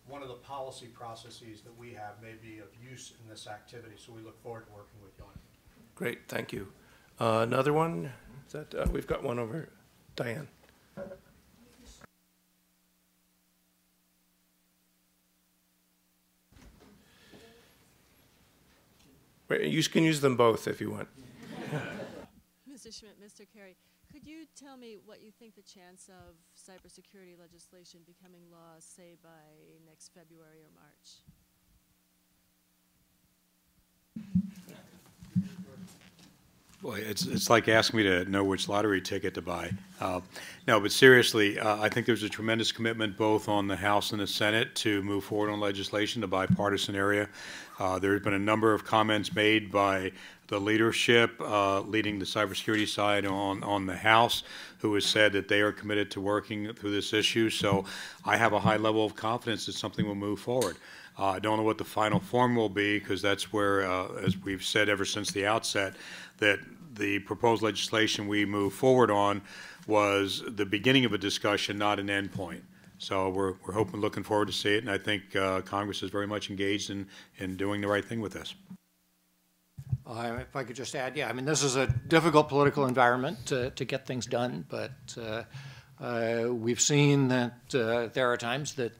one of the policy processes that we have may be of use in this activity. So we look forward to working with you on it. Great, thank you. Another one? Is that, we've got one over. Diane. You can use them both if you want. Mr. Schmidt, Mr. Carey, could you tell me what you think the chance of cybersecurity legislation becoming law, say, by next February or March? Boy, it's like asking me to know which lottery ticket to buy. No, but seriously, I think there's a tremendous commitment both on the House and the Senate to move forward on legislation, the bipartisan area. There have been a number of comments made by the leadership leading the cybersecurity side on the House, who has said that they are committed to working through this issue. So I have a high level of confidence that something will move forward. I don't know what the final form will be, because that's where, as we've said ever since the outset, that the proposed legislation we move forward on was the beginning of a discussion, not an end point. So we're hoping, looking forward to see it, and I think Congress is very much engaged in doing the right thing with this. If I could just add, yeah, I mean, this is a difficult political environment to get things done, but we've seen that there are times that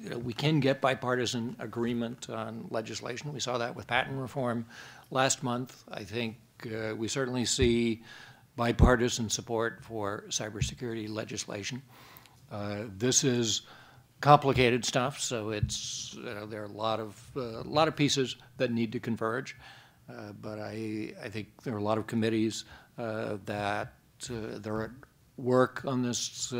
you know, we can get bipartisan agreement on legislation. We saw that with patent reform last month. I think we certainly see bipartisan support for cybersecurity legislation. This is complicated stuff, so it's there are a lot of pieces that need to converge. But I think there are a lot of committees that they're at work on this,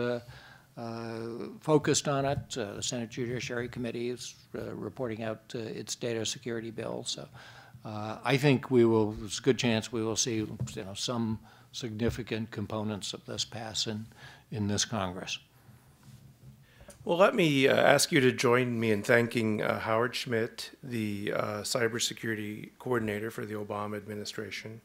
focused on it. The Senate Judiciary Committee is reporting out its data security bill. So I think we will. There's a good chance we will see some significant components of this pass in this Congress. Well, let me ask you to join me in thanking Howard Schmidt, the cybersecurity coordinator for the Obama administration,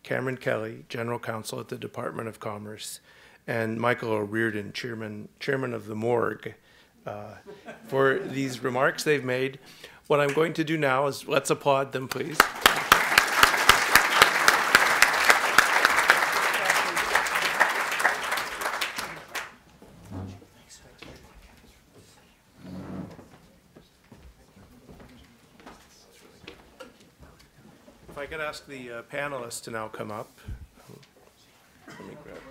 Cameron Kelly, general counsel at the Department of Commerce, and Michael O'Riordan, chairman of the morgue, for these remarks they've made. What I'm going to do now is let's applaud them, please. If I could ask the panelists to now come up. Let me grab it.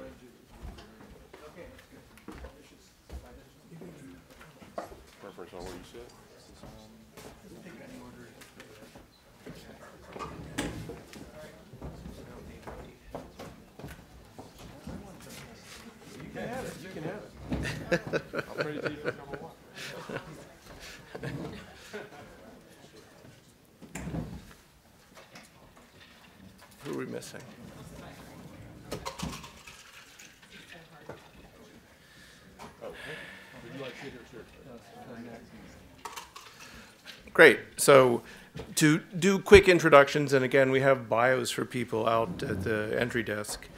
Preference on where you sit? You can have it. You can have it. I'll trade it to you for a cup of water. Who are we missing? Great. So to do quick introductions, and again, we have bios for people out at the entry desk.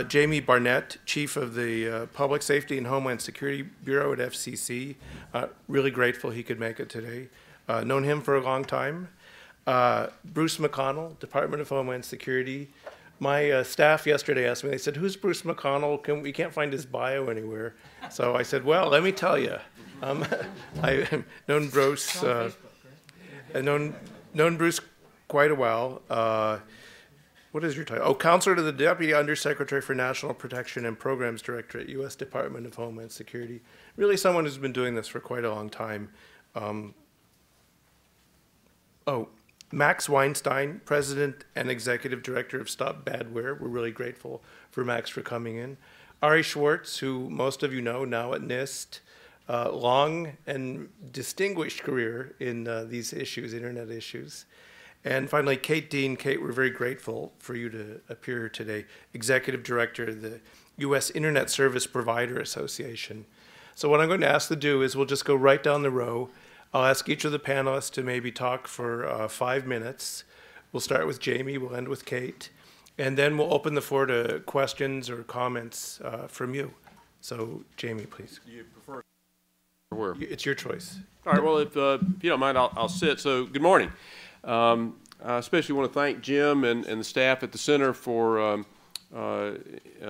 Jamie Barnett, Chief of the Public Safety and Homeland Security Bureau at FCC. Really grateful he could make it today. Known him for a long time. Bruce McConnell, Department of Homeland Security. My staff yesterday asked me, they said, who's Bruce McConnell? We can't find his bio anywhere. So I said, well, let me tell you. I've known Bruce, known Bruce quite a while. What is your title? Oh, Counselor to the Deputy Undersecretary for National Protection and Programs Director at U.S. Department of Homeland Security. Really someone who's been doing this for quite a long time. Max Weinstein, President and Executive Director of Stop Badware. We're really grateful for Max for coming in. Ari Schwartz, who most of you know now at NIST, long and distinguished career in these issues, internet issues. And finally, Kate Dean. Kate, we're very grateful for you to appear here today, Executive Director of the U.S. Internet Service Provider Association. So what I'm going to ask to do is we'll just go right down the row. I'll ask each of the panelists to maybe talk for 5 minutes. We'll start with Jamie, we'll end with Kate, and then we'll open the floor to questions or comments from you. So, Jamie, please. Do you prefer Where? It's your choice. All right, well, if you don't mind, I'll sit. So, good morning. I especially want to thank Jim and the staff at the Center for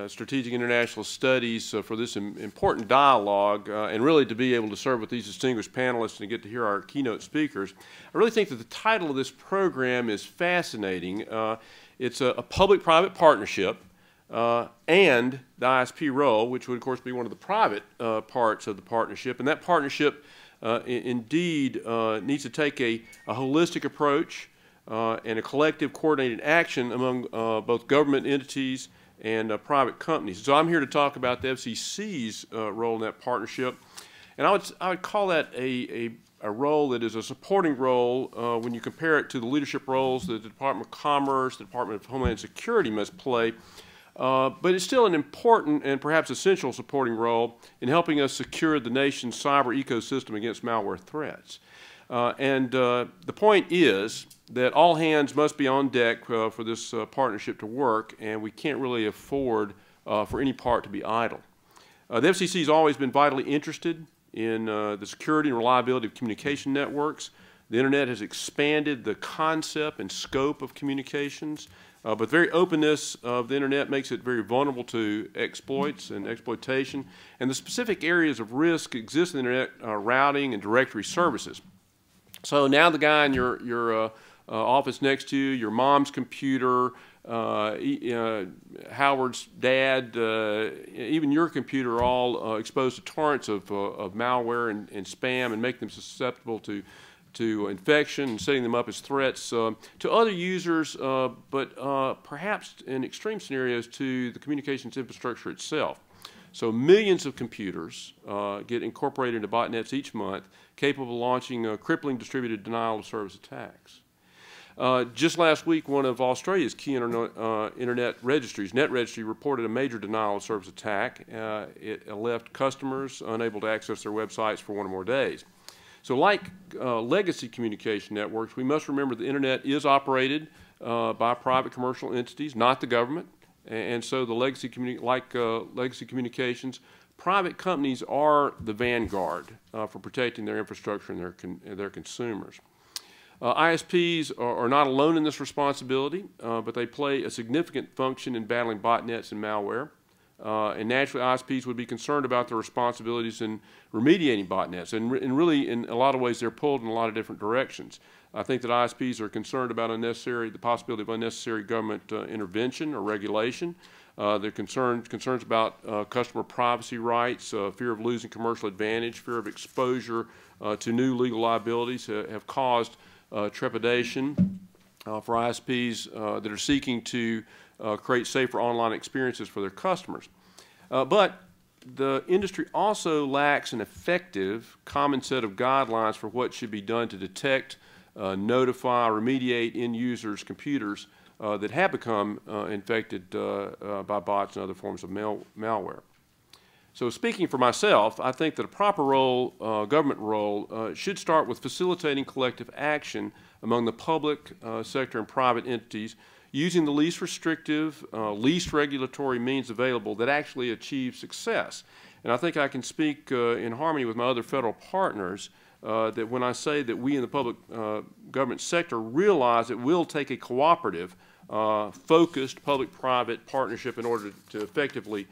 Strategic International Studies for this important dialogue and really to be able to serve with these distinguished panelists and get to hear our keynote speakers. I really think that the title of this program is fascinating. It's a public-private partnership and the ISP role, which would, of course, be one of the private parts of the partnership. And that partnership indeed needs to take a holistic approach and a collective coordinated action among both government entities and private companies. So I'm here to talk about the FCC's role in that partnership. And I would call that a role that is a supporting role when you compare it to the leadership roles that the Department of Commerce, the Department of Homeland Security must play. But it's still an important and perhaps essential supporting role in helping us secure the nation's cyber ecosystem against malware threats. The point is that all hands must be on deck for this partnership to work, and we can't really afford for any part to be idle. The FCC has always been vitally interested in the security and reliability of communication networks. The Internet has expanded the concept and scope of communications. But the very openness of the Internet makes it very vulnerable to exploits and exploitation. And the specific areas of risk exist in the Internet routing and directory services. So now the guy in your office next to you, your mom's computer, Howard's dad, even your computer are all exposed to torrents of malware and spam and make them susceptible to infection and setting them up as threats to other users, but perhaps in extreme scenarios to the communications infrastructure itself. So millions of computers get incorporated into botnets each month, capable of launching crippling distributed denial of service attacks. Just last week, one of Australia's key internet registries, Net Registry, reported a major denial of service attack. It left customers unable to access their websites for 1 or more days. So like legacy communication networks, we must remember the Internet is operated by private commercial entities, not the government. And so the legacy legacy communications, private companies are the vanguard for protecting their infrastructure and their consumers. ISPs are not alone in this responsibility, but they play a significant function in battling botnets and malware. And naturally, ISPs would be concerned about their responsibilities in remediating botnets. And really, in a lot of ways, they're pulled in a lot of different directions. I think that ISPs are concerned about the possibility of unnecessary government intervention or regulation. They're concerns about customer privacy rights, fear of losing commercial advantage, fear of exposure to new legal liabilities have caused trepidation for ISPs that are seeking to create safer online experiences for their customers. But the industry also lacks an effective common set of guidelines for what should be done to detect, notify, remediate end users' computers that have become infected by bots and other forms of malware. So speaking for myself, I think that a proper role, government role, should start with facilitating collective action among the public sector and private entities using the least restrictive, least regulatory means available that actually achieve success. And I think I can speak in harmony with my other federal partners that when I say that we in the public government sector realize it will take a cooperative, focused public-private partnership in order to effectively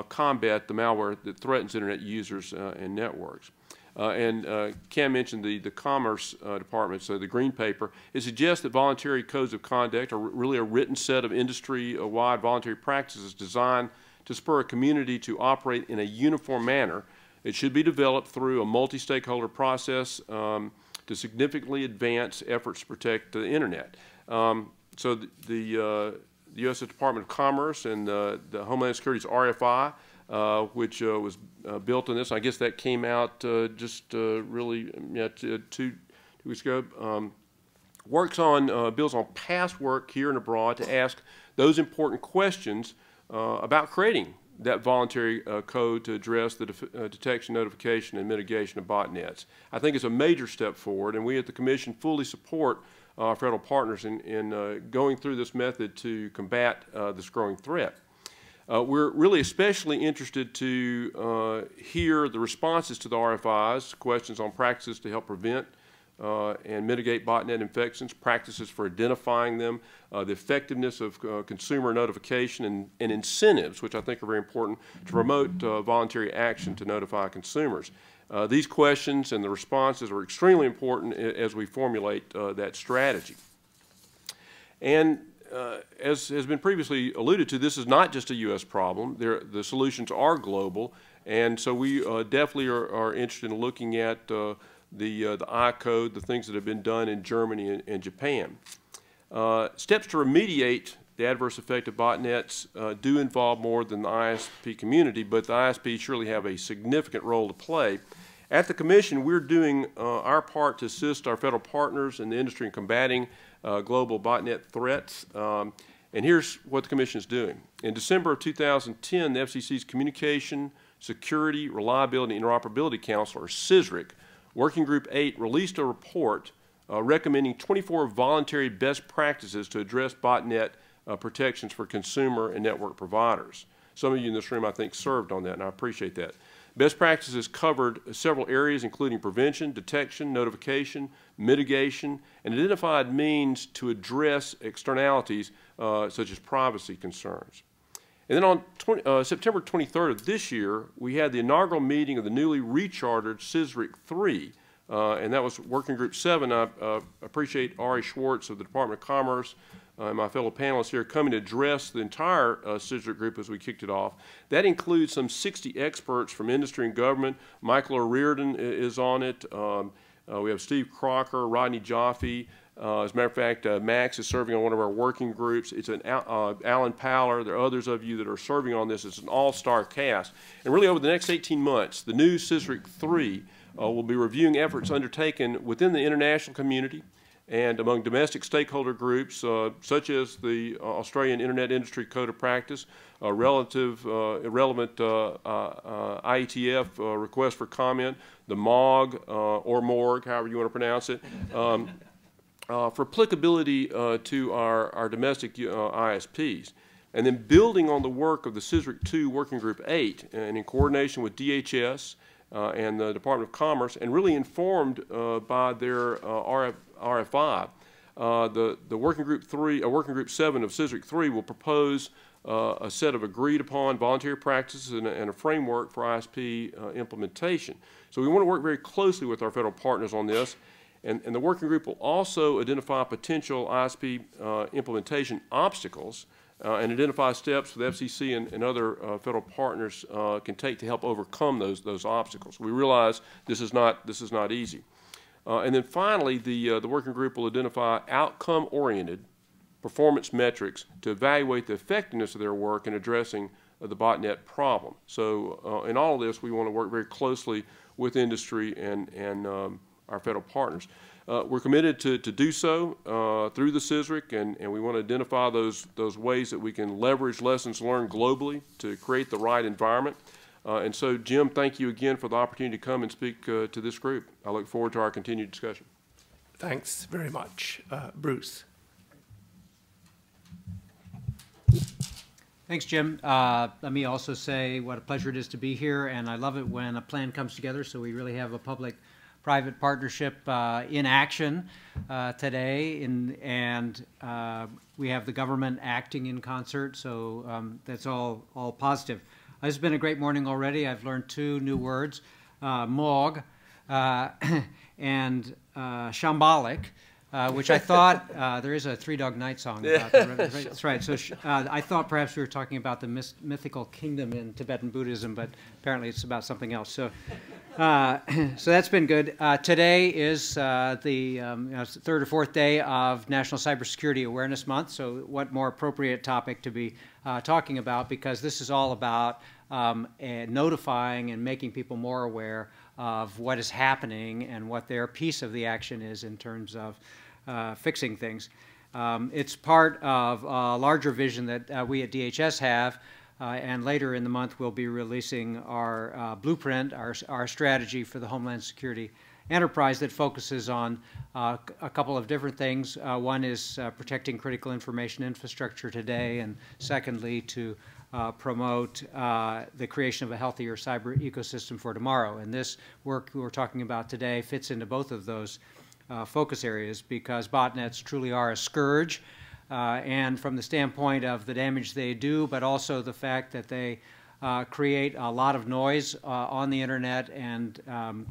combat the malware that threatens Internet users and networks. Cam mentioned the Commerce Department, so the Green Paper. It suggests that voluntary codes of conduct are really a written set of industry-wide voluntary practices designed to spur a community to operate in a uniform manner. It should be developed through a multi-stakeholder process to significantly advance efforts to protect the Internet. So the U.S. Department of Commerce and the Homeland Security's RFI, which was built on this. I guess that came out just really 2 weeks ago. Builds on past work here and abroad to ask those important questions about creating that voluntary code to address the detection, notification, and mitigation of botnets. I think it's a major step forward, and we at the Commission fully support federal partners in going through this method to combat this growing threat. We're really especially interested to hear the responses to the RFIs, questions on practices to help prevent and mitigate botnet infections, practices for identifying them, the effectiveness of consumer notification, and incentives, which I think are very important to promote voluntary action to notify consumers. These questions and the responses are extremely important as we formulate that strategy. And as has been previously alluded to, this is not just a U.S. problem. The solutions are global, and so we definitely are interested in looking at the I code, the things that have been done in Germany and Japan. Steps to remediate the adverse effect of botnets do involve more than the ISP community, but the ISP surely have a significant role to play. At the Commission, we're doing our part to assist our federal partners in the industry in combating global botnet threats. And here's what the Commission is doing. In December of 2010, the FCC's Communication, Security, Reliability, and Interoperability Council, or CISRIC, Working Group 8, released a report recommending 24 voluntary best practices to address botnet protections for consumer and network providers. Some of you in this room, I think, served on that, and I appreciate that. Best practices covered several areas, including prevention, detection, notification, mitigation, and identified means to address externalities such as privacy concerns. And then on September 23rd of this year, we had the inaugural meeting of the newly rechartered CISRIC 3, and that was Working Group 7. I appreciate Ari Schwartz of the Department of Commerce and my fellow panelists here coming to address the entire CISRIC group as we kicked it off. That includes some 60 experts from industry and government. Michael O'Riordan is on it. We have Steve Crocker, Rodney Jaffe. As a matter of fact, Max is serving on one of our working groups. It's an Alan Powler. There are others of you that are serving on this. It's an all-star cast. And really over the next 18 months, the new CISRIC 3 will be reviewing efforts undertaken within the international community and among domestic stakeholder groups such as the Australian Internet Industry Code of Practice, relevant IETF request for comment, the MOG or MORG, however you want to pronounce it, for applicability to our domestic ISPs. And then building on the work of the CISRIC 2 Working Group 8 and in coordination with DHS and the Department of Commerce, and really informed by their RFI, the Working Group 3, Working Group 7 of CISRIC 3 will propose a set of agreed upon voluntary practices and a framework for ISP implementation. So we want to work very closely with our federal partners on this, and the working group will also identify potential ISP implementation obstacles and identify steps the FCC and other federal partners can take to help overcome those obstacles. We realize this is not easy. And then finally, the working group will identify outcome-oriented performance metrics to evaluate the effectiveness of their work in addressing the botnet problem. So in all of this, we want to work very closely with industry and our federal partners. We're committed to do so through the CISRIC, and we want to identify those ways that we can leverage lessons learned globally to create the right environment. And so, Jim, thank you again for the opportunity to come and speak to this group. I look forward to our continued discussion. Thanks very much. Bruce. Thanks, Jim. Let me also say what a pleasure it is to be here, and I love it when a plan comes together, so we really have a public-private partnership in action today, and we have the government acting in concert, so that's all positive. It's been a great morning already. I've learned 2 new words, MOG and shambolic, which I thought, there is a Three Dog Night song about that. That's right. So I thought perhaps we were talking about the mythical kingdom in Tibetan Buddhism, but apparently it's about something else. So that's been good. Today is the 3rd or 4th day of National Cybersecurity Awareness Month, so what more appropriate topic to be talking about, because this is all about notifying and making people more aware of what is happening and what their piece of the action is in terms of fixing things. It's part of a larger vision that we at DHS have, and later in the month we'll be releasing our blueprint, our strategy for the Homeland Security enterprise that focuses on a couple of different things. One is protecting critical information infrastructure today, and secondly to promote the creation of a healthier cyber ecosystem for tomorrow. And this work we're talking about today fits into both of those focus areas, because botnets truly are a scourge, and from the standpoint of the damage they do, but also the fact that they create a lot of noise on the internet and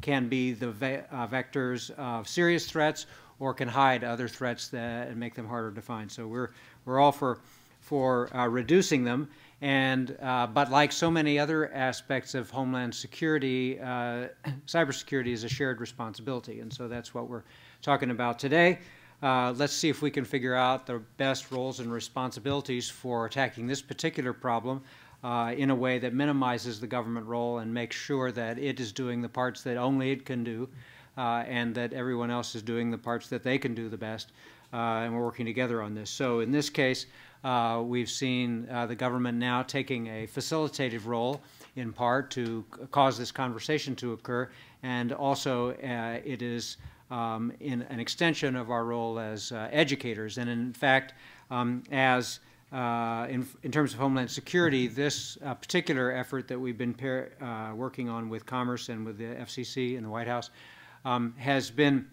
can be the vectors of serious threats, or can hide other threats and make them harder to find. So we're all for reducing them. And but like so many other aspects of homeland security, cybersecurity is a shared responsibility, and so that's what we're talking about today. Let's see if we can figure out the best roles and responsibilities for attacking this particular problem in a way that minimizes the government role and makes sure that it is doing the parts that only it can do, and that everyone else is doing the parts that they can do the best, and we're working together on this. So in this case, we've seen the government now taking a facilitative role, in part to cause this conversation to occur, and also it is in an extension of our role as educators. And in fact, in terms of Homeland Security, this particular effort that we've been working on with Commerce and with the FCC and the White House has been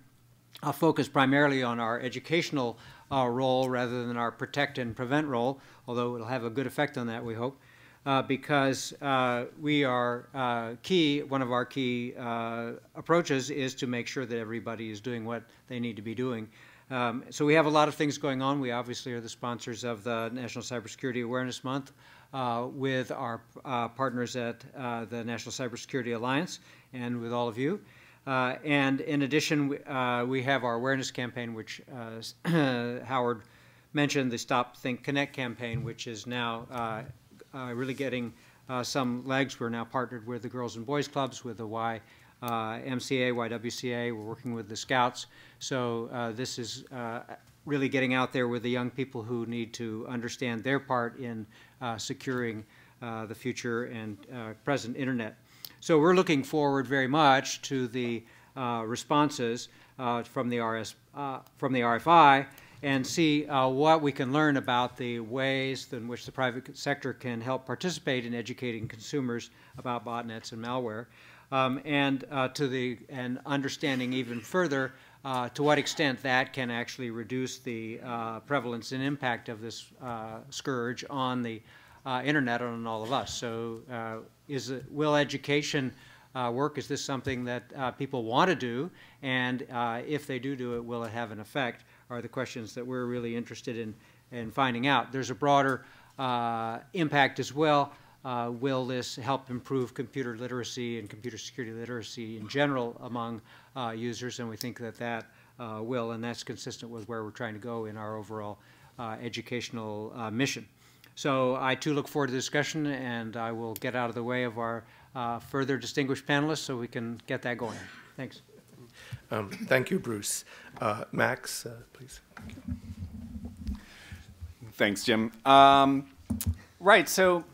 focused primarily on our educational role rather than our protect and prevent role, although it'll have a good effect on that, we hope, because we are one of our key approaches is to make sure that everybody is doing what they need to be doing. So we have a lot of things going on. We obviously are the sponsors of the National Cybersecurity Awareness Month with our partners at the National Cybersecurity Alliance and with all of you. And in addition, we have our awareness campaign, which Howard mentioned, the Stop, Think, Connect campaign, which is now really getting some legs. We're now partnered with the Girls and Boys Clubs, with the YMCA, YWCA. We're working with the Scouts. So this is really getting out there with the young people who need to understand their part in securing the future and present Internet. So we're looking forward very much to the responses from the RFI and see what we can learn about the ways in which the private sector can help participate in educating consumers about botnets and malware, and understanding even further to what extent that can actually reduce the prevalence and impact of this scourge on the Internet and on all of us. So will education work? Is this something that people want to do? And if they do it, will it have an effect? Are the questions that we're really interested in finding out. There's a broader impact as well. Will this help improve computer literacy and computer security literacy in general among users? And we think that will, and that's consistent with where we're trying to go in our overall educational mission. So I too look forward to the discussion, and I will get out of the way of our further distinguished panelists so we can get that going. Thanks. Thank you, Bruce. Max, please. Thanks, Jim. Right, so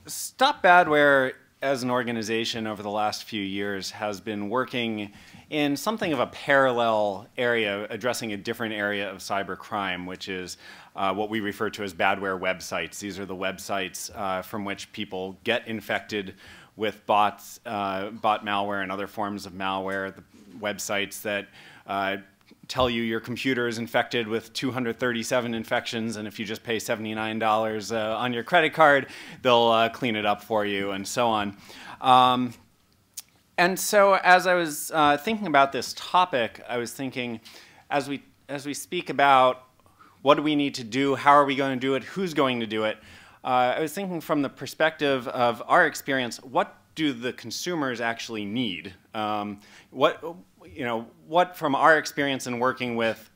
Stop Badware as an organization over the last few years has been working in something of a parallel area, addressing a different area of cybercrime, which is what we refer to as badware websites. These are the websites from which people get infected with bots, bot malware and other forms of malware, the websites that tell you your computer is infected with 237 infections, and if you just pay $79 on your credit card, they'll clean it up for you, and so on. And so as I was thinking about this topic, I was thinking, as we speak about what do we need to do, how are we going to do it, who's going to do it, I was thinking from the perspective of our experience, what do the consumers actually need? What from our experience in working with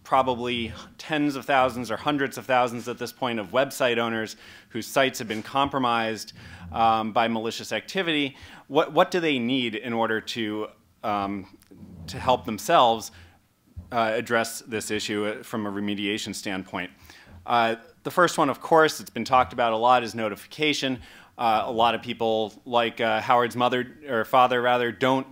probably tens of thousands or hundreds of thousands at this point of website owners whose sites have been compromised by malicious activity, what do they need in order to help themselves address this issue from a remediation standpoint? The first one, of course, it's been talked about a lot, is notification. A lot of people, like Howard's mother or father, rather, don't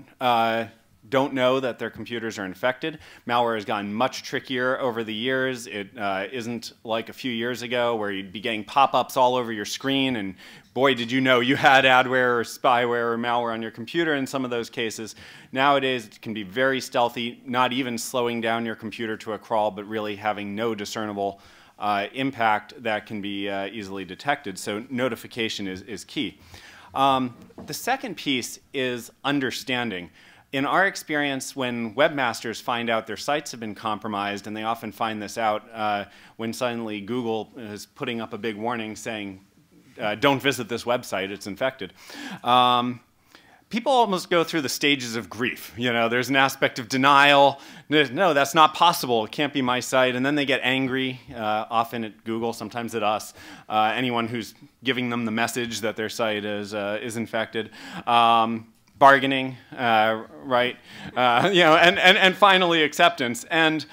don't know that their computers are infected. Malware has gotten much trickier over the years. It isn't like a few years ago where you'd be getting pop-ups all over your screen, and boy, did you know you had adware or spyware or malware on your computer in some of those cases. Nowadays, it can be very stealthy, not even slowing down your computer to a crawl, but really having no discernible impact that can be easily detected. So notification is key. The second piece is understanding. In our experience, when webmasters find out their sites have been compromised, and they often find this out when suddenly Google is putting up a big warning saying, don't visit this website, it's infected. People almost go through the stages of grief. You know, there's an aspect of denial. No, that's not possible. It can't be my site. And then they get angry, often at Google, sometimes at us, anyone who's giving them the message that their site is infected. Bargaining, right? You know, and finally acceptance. And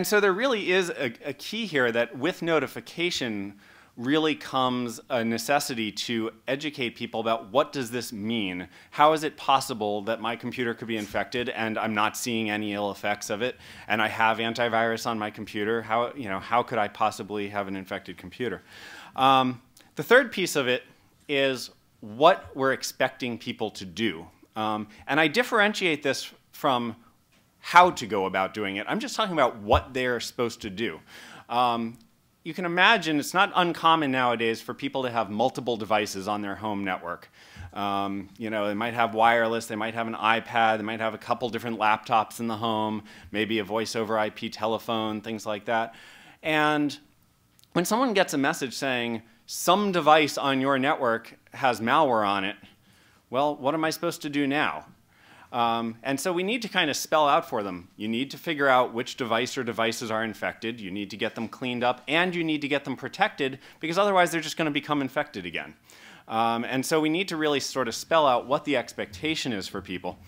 so there really is a key here that with notification really comes a necessity to educate people about what does this mean? How is it possible that my computer could be infected and I'm not seeing any ill effects of it, and I have antivirus on my computer? How could I possibly have an infected computer? The third piece of it is what we're expecting people to do. And I differentiate this from how to go about doing it. I'm just talking about what they're supposed to do. You can imagine it's not uncommon nowadays for people to have multiple devices on their home network. You know, they might have wireless, they might have an iPad, they might have a couple different laptops in the home, maybe a voice over IP telephone, things like that. And when someone gets a message saying, some device on your network has malware on it, well, what am I supposed to do now? And so we need to kind of spell out for them. You need to figure out which device or devices are infected. You need to get them cleaned up, and you need to get them protected, because otherwise they're just going to become infected again. And so we need to really sort of spell out what the expectation is for people.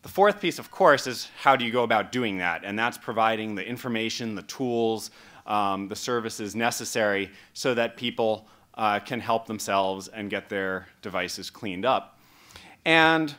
The fourth piece, of course, is how do you go about doing that? And that's providing the information, the tools, the services necessary so that people can help themselves and get their devices cleaned up. And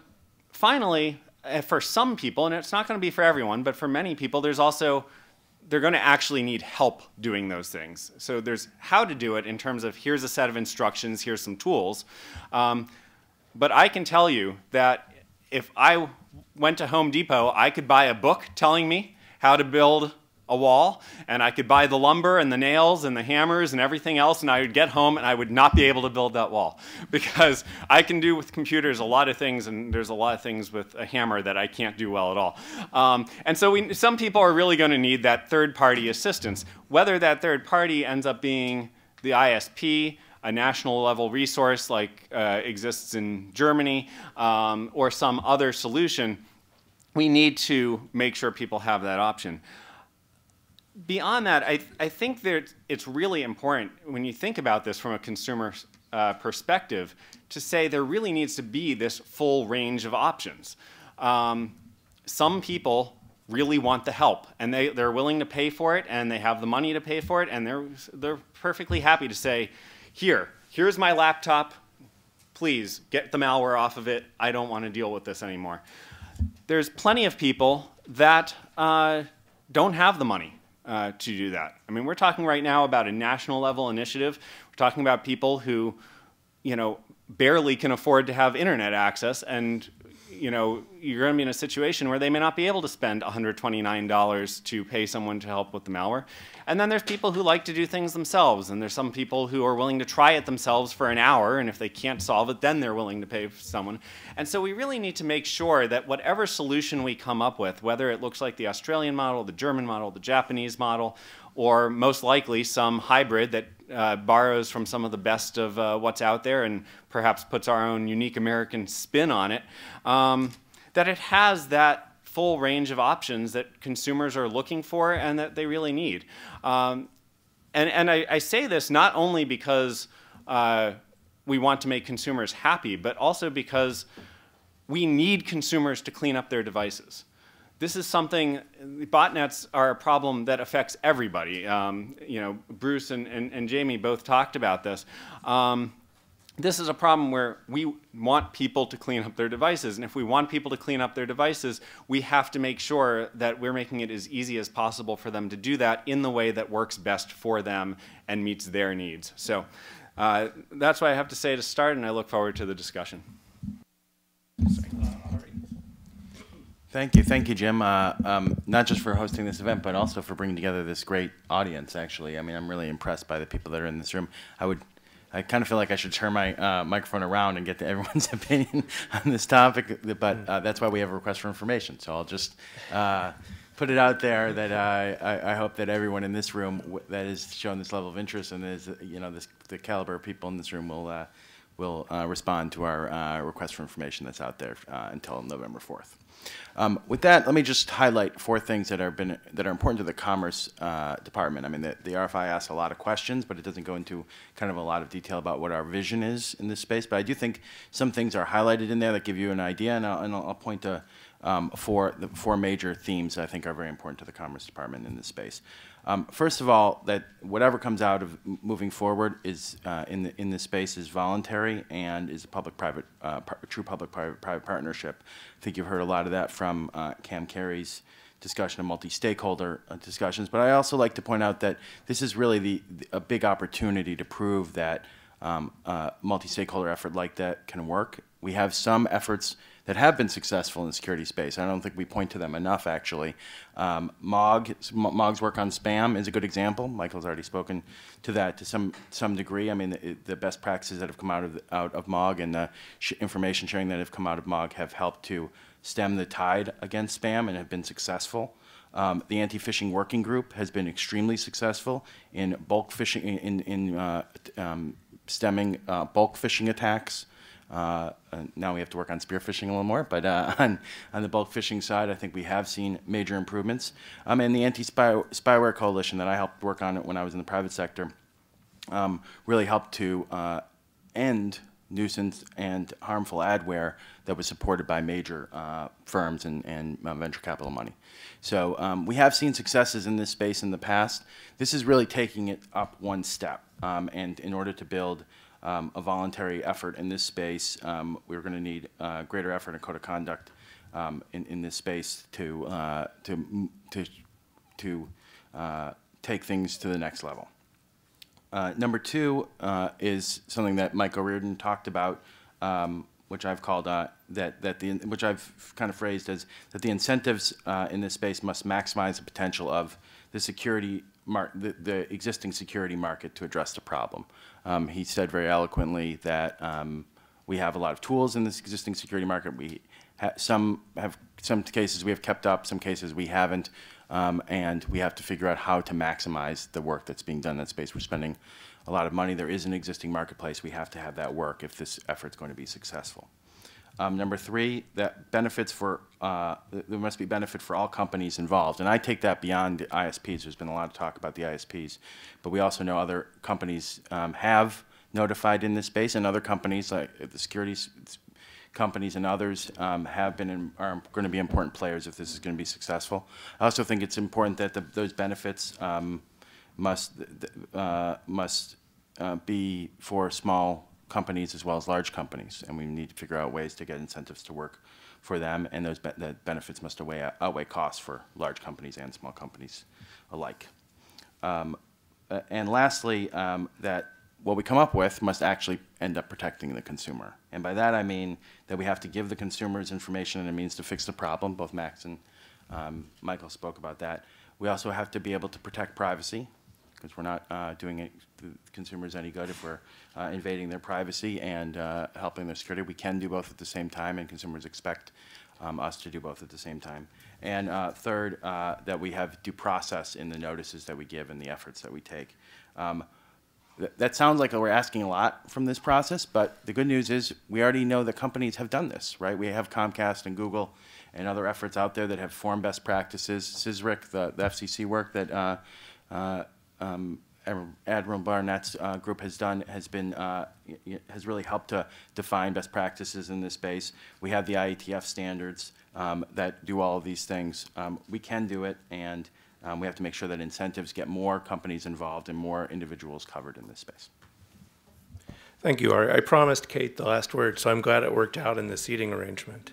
finally, for some people, and it's not going to be for everyone, but for many people, they're going to actually need help doing those things. So there's how to do it in terms of here's a set of instructions, here's some tools. But I can tell you that if I went to Home Depot, I could buy a book telling me how to build a wall, and I could buy the lumber and the nails and the hammers and everything else, and I would get home and I would not be able to build that wall, because I can do with computers a lot of things, and there's a lot of things with a hammer that I can't do well at all. And so some people are really going to need that third-party assistance, whether that third party ends up being the ISP, a national level resource like exists in Germany, or some other solution. We need to make sure people have that option. Beyond that, I think that it's really important when you think about this from a consumer perspective to say there really needs to be this full range of options. Some people really want the help, and they're willing to pay for it, and they have the money to pay for it, and they're perfectly happy to say, here's my laptop, please get the malware off of it, I don't want to deal with this anymore. There's plenty of people that don't have the money to do that. I mean, we're talking right now about a national level initiative. We're talking about people who, barely can afford to have internet access, and, you're going to be in a situation where they may not be able to spend $129 to pay someone to help with the malware. And then there's people who like to do things themselves, and there's some people who are willing to try it themselves for an hour, and if they can't solve it, then they're willing to pay for someone. And so we really need to make sure that whatever solution we come up with, whether it looks like the Australian model, the German model, the Japanese model, or most likely some hybrid that borrows from some of the best of what's out there and perhaps puts our own unique American spin on it, that it has that full range of options that consumers are looking for and that they really need. And I say this not only because we want to make consumers happy, but also because we need consumers to clean up their devices. This is something, botnets are a problem that affects everybody. Bruce and Jamie both talked about this. this is a problem where we want people to clean up their devices. And if we want people to clean up their devices, we have to make sure that we're making it as easy as possible for them to do that in the way that works best for them and meets their needs. So that's what I have to say to start, and I look forward to the discussion. Thank you, Jim. Not just for hosting this event, but also for bringing together this great audience, actually. I mean, I'm really impressed by the people that are in this room. I kind of feel like I should turn my microphone around and get to everyone's opinion on this topic, but that's why we have a request for information. So I'll just put it out there that I hope that everyone in this room that has shown this level of interest and is, the caliber of people in this room will respond to our request for information that's out there until November 4th. With that, let me just highlight 4 things that are important to the Commerce Department. I mean, the RFI asks a lot of questions, but it doesn't go into kind of a lot of detail about what our vision is in this space. But I do think some things are highlighted in there that give you an idea, and I'll point to the 4 major themes that I think are very important to the Commerce Department in this space. First of all, that whatever comes out of moving forward is in this space is voluntary and is a public-private, true public-private partnership. I think you've heard a lot of that from Cam Carey's discussion of multi-stakeholder discussions. But I also like to point out that this is really a big opportunity to prove that multi-stakeholder effort like that can work. We have some efforts that have been successful in the security space. I don't think we point to them enough, actually. MOG's work on spam is a good example. Michael's already spoken to that to some degree. I mean, the best practices that have come out of MOG and the information sharing that have come out of MOG have helped to stem the tide against spam and have been successful. The anti-phishing working group has been extremely successful in bulk phishing, in stemming bulk phishing attacks. Now we have to work on spear phishing a little more, but on the bulk phishing side, I think we have seen major improvements. And the anti-spyware coalition that I helped work on when I was in the private sector really helped to end nuisance and harmful adware that was supported by major firms and venture capital money. So we have seen successes in this space in the past. This is really taking it up one step, and in order to build a voluntary effort in this space, we're going to need greater effort and code of conduct in this space to take things to the next level. Number 2 is something that Mike O'Riordan talked about, which I've called which I've kind of phrased as that the incentives in this space must maximize the potential of the existing security market to address the problem. He said very eloquently that we have a lot of tools in this existing security market. Some cases we have kept up, some cases we haven't, and we have to figure out how to maximize the work that's being done in that space. We're spending a lot of money. There is an existing marketplace. We have to have that work if this effort's going to be successful. Number 3, that benefits for there must be benefit for all companies involved, and I take that beyond the ISPs. There's been a lot of talk about the ISPs, but we also know other companies have notified in this space, and other companies like the security companies and others have been and are going to be important players if this is going to be successful. I also think it's important that those benefits must be for small companies as well as large companies, and we need to figure out ways to get incentives to work for them, and those benefits must outweigh costs for large companies and small companies alike. And lastly, that what we come up with must actually end up protecting the consumer. And by that I mean that we have to give the consumers information and a means to fix the problem. Both Max and Michael spoke about that. We also have to be able to protect privacy, because we're not doing the consumers any good if we're invading their privacy and helping their security. We can do both at the same time, and consumers expect us to do both at the same time. And third, that we have due process in the notices that we give and the efforts that we take. That sounds like we're asking a lot from this process, but the good news is we already know that companies have done this, right? We have Comcast and Google and other efforts out there that have formed best practices. CISRIC, the FCC work that Admiral Barnett's group has done has really helped to define best practices in this space. We have the IETF standards that do all of these things. We can do it, and we have to make sure that incentives get more companies involved and more individuals covered in this space. Thank you, Ari. I promised Kate the last word, so I'm glad it worked out in the seating arrangement.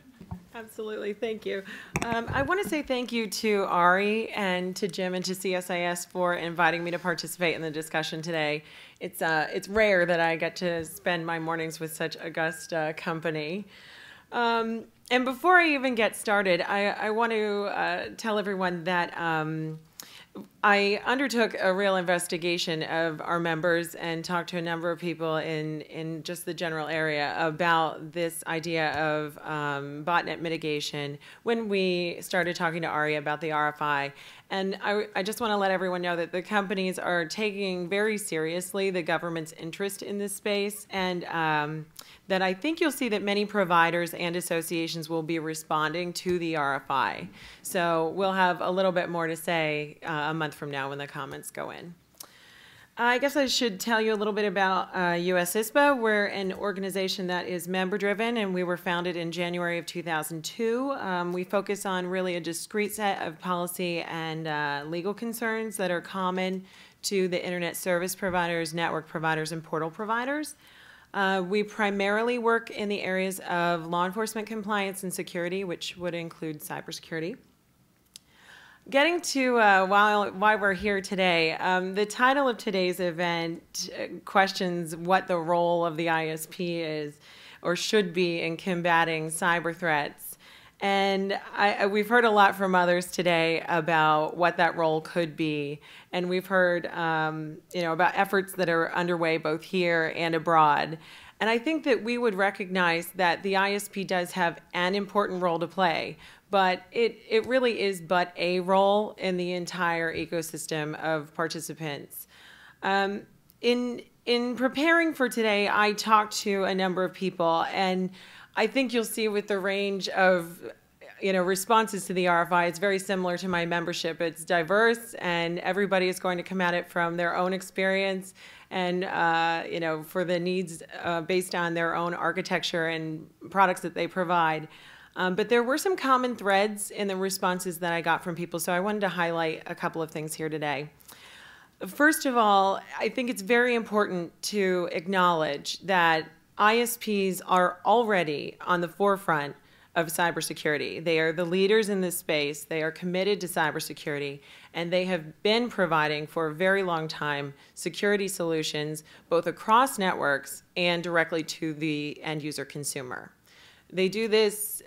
Absolutely, thank you. I want to say thank you to Ari and to Jim and to CSIS for inviting me to participate in the discussion today. It's rare that I get to spend my mornings with such august company. And before I even get started, I want to tell everyone that I undertook a real investigation of our members and talked to a number of people in just the general area about this idea of botnet mitigation when we started talking to Ari about the RFI. And I just want to let everyone know that the companies are taking very seriously the government's interest in this space, and that I think you'll see that many providers and associations will be responding to the RFI. So we'll have a little bit more to say a month from now when the comments go in. I guess I should tell you a little bit about US ISPA. We're an organization that is member-driven, and we were founded in January of 2002. We focus on really a discrete set of policy and legal concerns that are common to the internet service providers, network providers, and portal providers. We primarily work in the areas of law enforcement compliance and security, which would include cybersecurity. Getting to why we're here today, the title of today's event questions what the role of the ISP is or should be in combating cyber threats. And we've heard a lot from others today about what that role could be. And we've heard about efforts that are underway both here and abroad. And I think that we would recognize that the ISP does have an important role to play, but it really is but a role in the entire ecosystem of participants. In preparing for today, I talked to a number of people, and I think you'll see with the range of responses to the RFI, it's very similar to my membership. It's diverse, and everybody is going to come at it from their own experience and for the needs based on their own architecture and products that they provide. But there were some common threads in the responses that I got from people, so I wanted to highlight a couple of things here today. First of all, I think it's very important to acknowledge that ISPs are already on the forefront of cybersecurity. They are the leaders in this space. They are committed to cybersecurity, and they have been providing for a very long time security solutions both across networks and directly to the end user consumer. They do this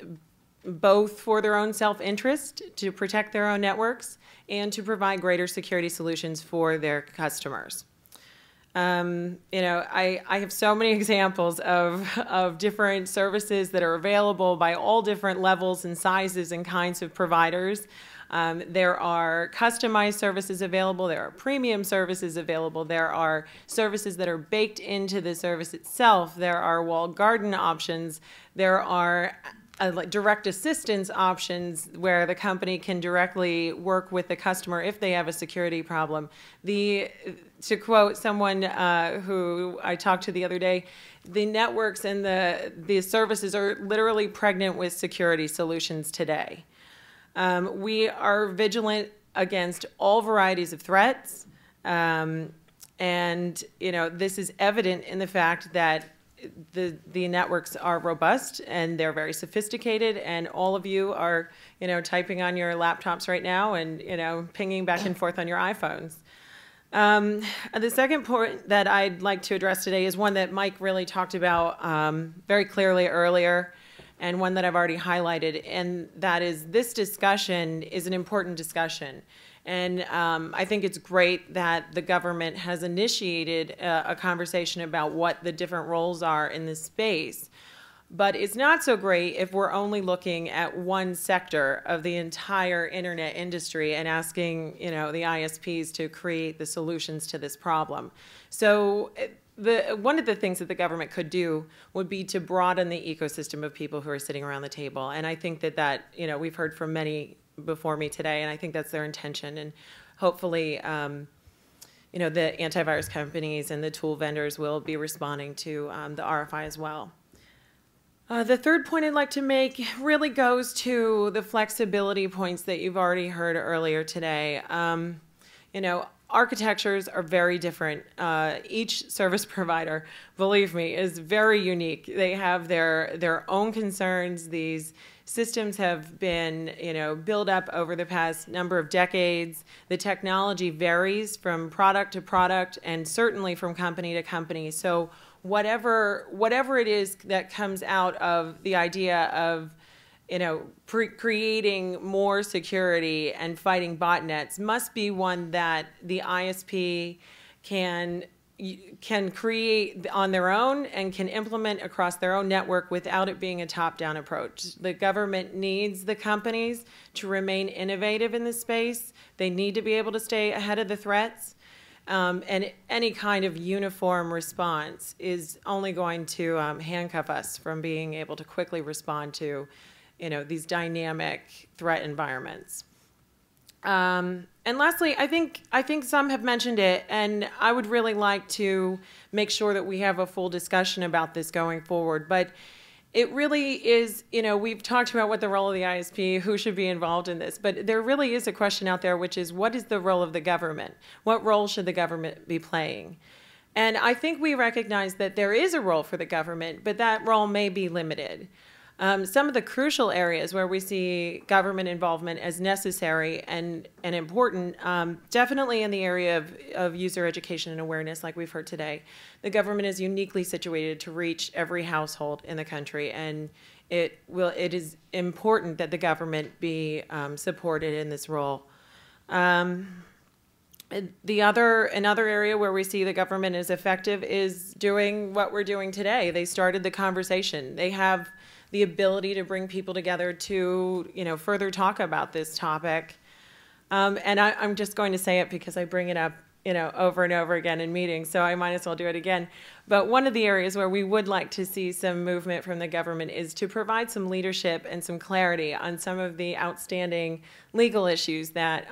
both for their own self-interest, to protect their own networks, and to provide greater security solutions for their customers. I have so many examples of different services that are available by all different levels and sizes and kinds of providers. There are customized services available. There are premium services available. There are services that are baked into the service itself. There are walled garden options. There are direct assistance options where the company can directly work with the customer if they have a security problem. To quote someone who I talked to the other day, the networks and the services are literally pregnant with security solutions today. We are vigilant against all varieties of threats, and this is evident in the fact that the networks are robust and they're very sophisticated, and all of you are typing on your laptops right now and pinging back and forth on your iPhones. The second point that I'd like to address today is one that Mike really talked about very clearly earlier, and one that I've already highlighted, and that is this discussion is an important discussion. And I think it's great that the government has initiated a conversation about what the different roles are in this space. But it's not so great if we're only looking at one sector of the entire internet industry and asking, the ISPs to create the solutions to this problem. So one of the things that the government could do would be to broaden the ecosystem of people who are sitting around the table. And I think that we've heard from many before me today, and I think that's their intention. And hopefully, the antivirus companies and the tool vendors will be responding to the RFI as well. The third point I'd like to make really goes to the flexibility points that you've already heard earlier today. architectures are very different. Each service provider, believe me, is very unique. They have their own concerns. These systems have been, built up over the past number of decades. The technology varies from product to product and certainly from company to company. So whatever it is that comes out of the idea of creating more security and fighting botnets must be one that the ISP can create on their own and can implement across their own network without it being a top-down approach. The government needs the companies to remain innovative in this space. They need to be able to stay ahead of the threats. And any kind of uniform response is only going to handcuff us from being able to quickly respond to these dynamic threat environments. And lastly, I think some have mentioned it, and I would really like to make sure that we have a full discussion about this going forward. But it really is, we've talked about what the role of the ISP, who should be involved in this, but there really is a question out there, which is, what is the role of the government? What role should the government be playing? And I think we recognize that there is a role for the government, but that role may be limited. Some of the crucial areas where we see government involvement as necessary and important, definitely in the area of user education and awareness, like we've heard today. The government is uniquely situated to reach every household in the country, and it is important that the government be supported in this role. Another area where we see the government is effective is doing what we're doing today. They started the conversation. They have the ability to bring people together to, further talk about this topic. And I'm just going to say it because I bring it up, over and over again in meetings, so I might as well do it again. But one of the areas where we would like to see some movement from the government is to provide some leadership and some clarity on some of the outstanding legal issues that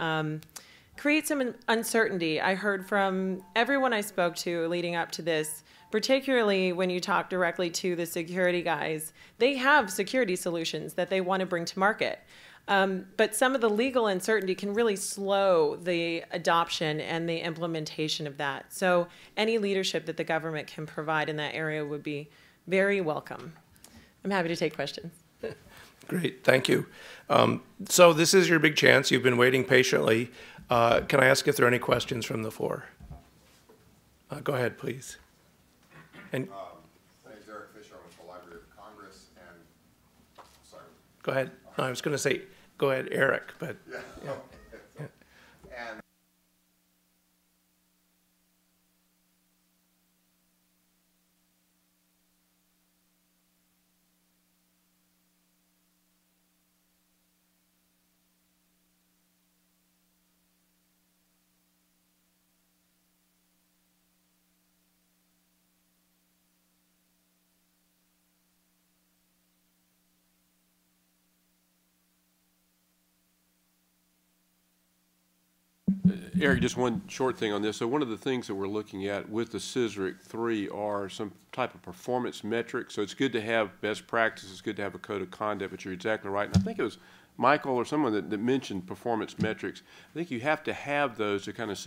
create some uncertainty. I heard from everyone I spoke to leading up to this, particularly when you talk directly to the security guys, they have security solutions that they want to bring to market. But some of the legal uncertainty can really slow the adoption and the implementation of that. So any leadership that the government can provide in that area would be very welcome. I'm happy to take questions. Great, thank you. So this is your big chance. You've been waiting patiently. Can I ask if there are any questions from the floor? Go ahead, please. And my name is Eric Fisher. I'm with the Library of Congress, and sorry. Go ahead. No, I was going to say, go ahead, Eric, but yeah. Yeah. And Eric, just one short thing on this. So one of the things that we're looking at with the CISRIC 3 are some type of performance metrics. So it's good to have best practices, it's good to have a code of conduct, but you're exactly right. And I think it was Michael or someone that mentioned performance metrics. I think you have to have those to kind of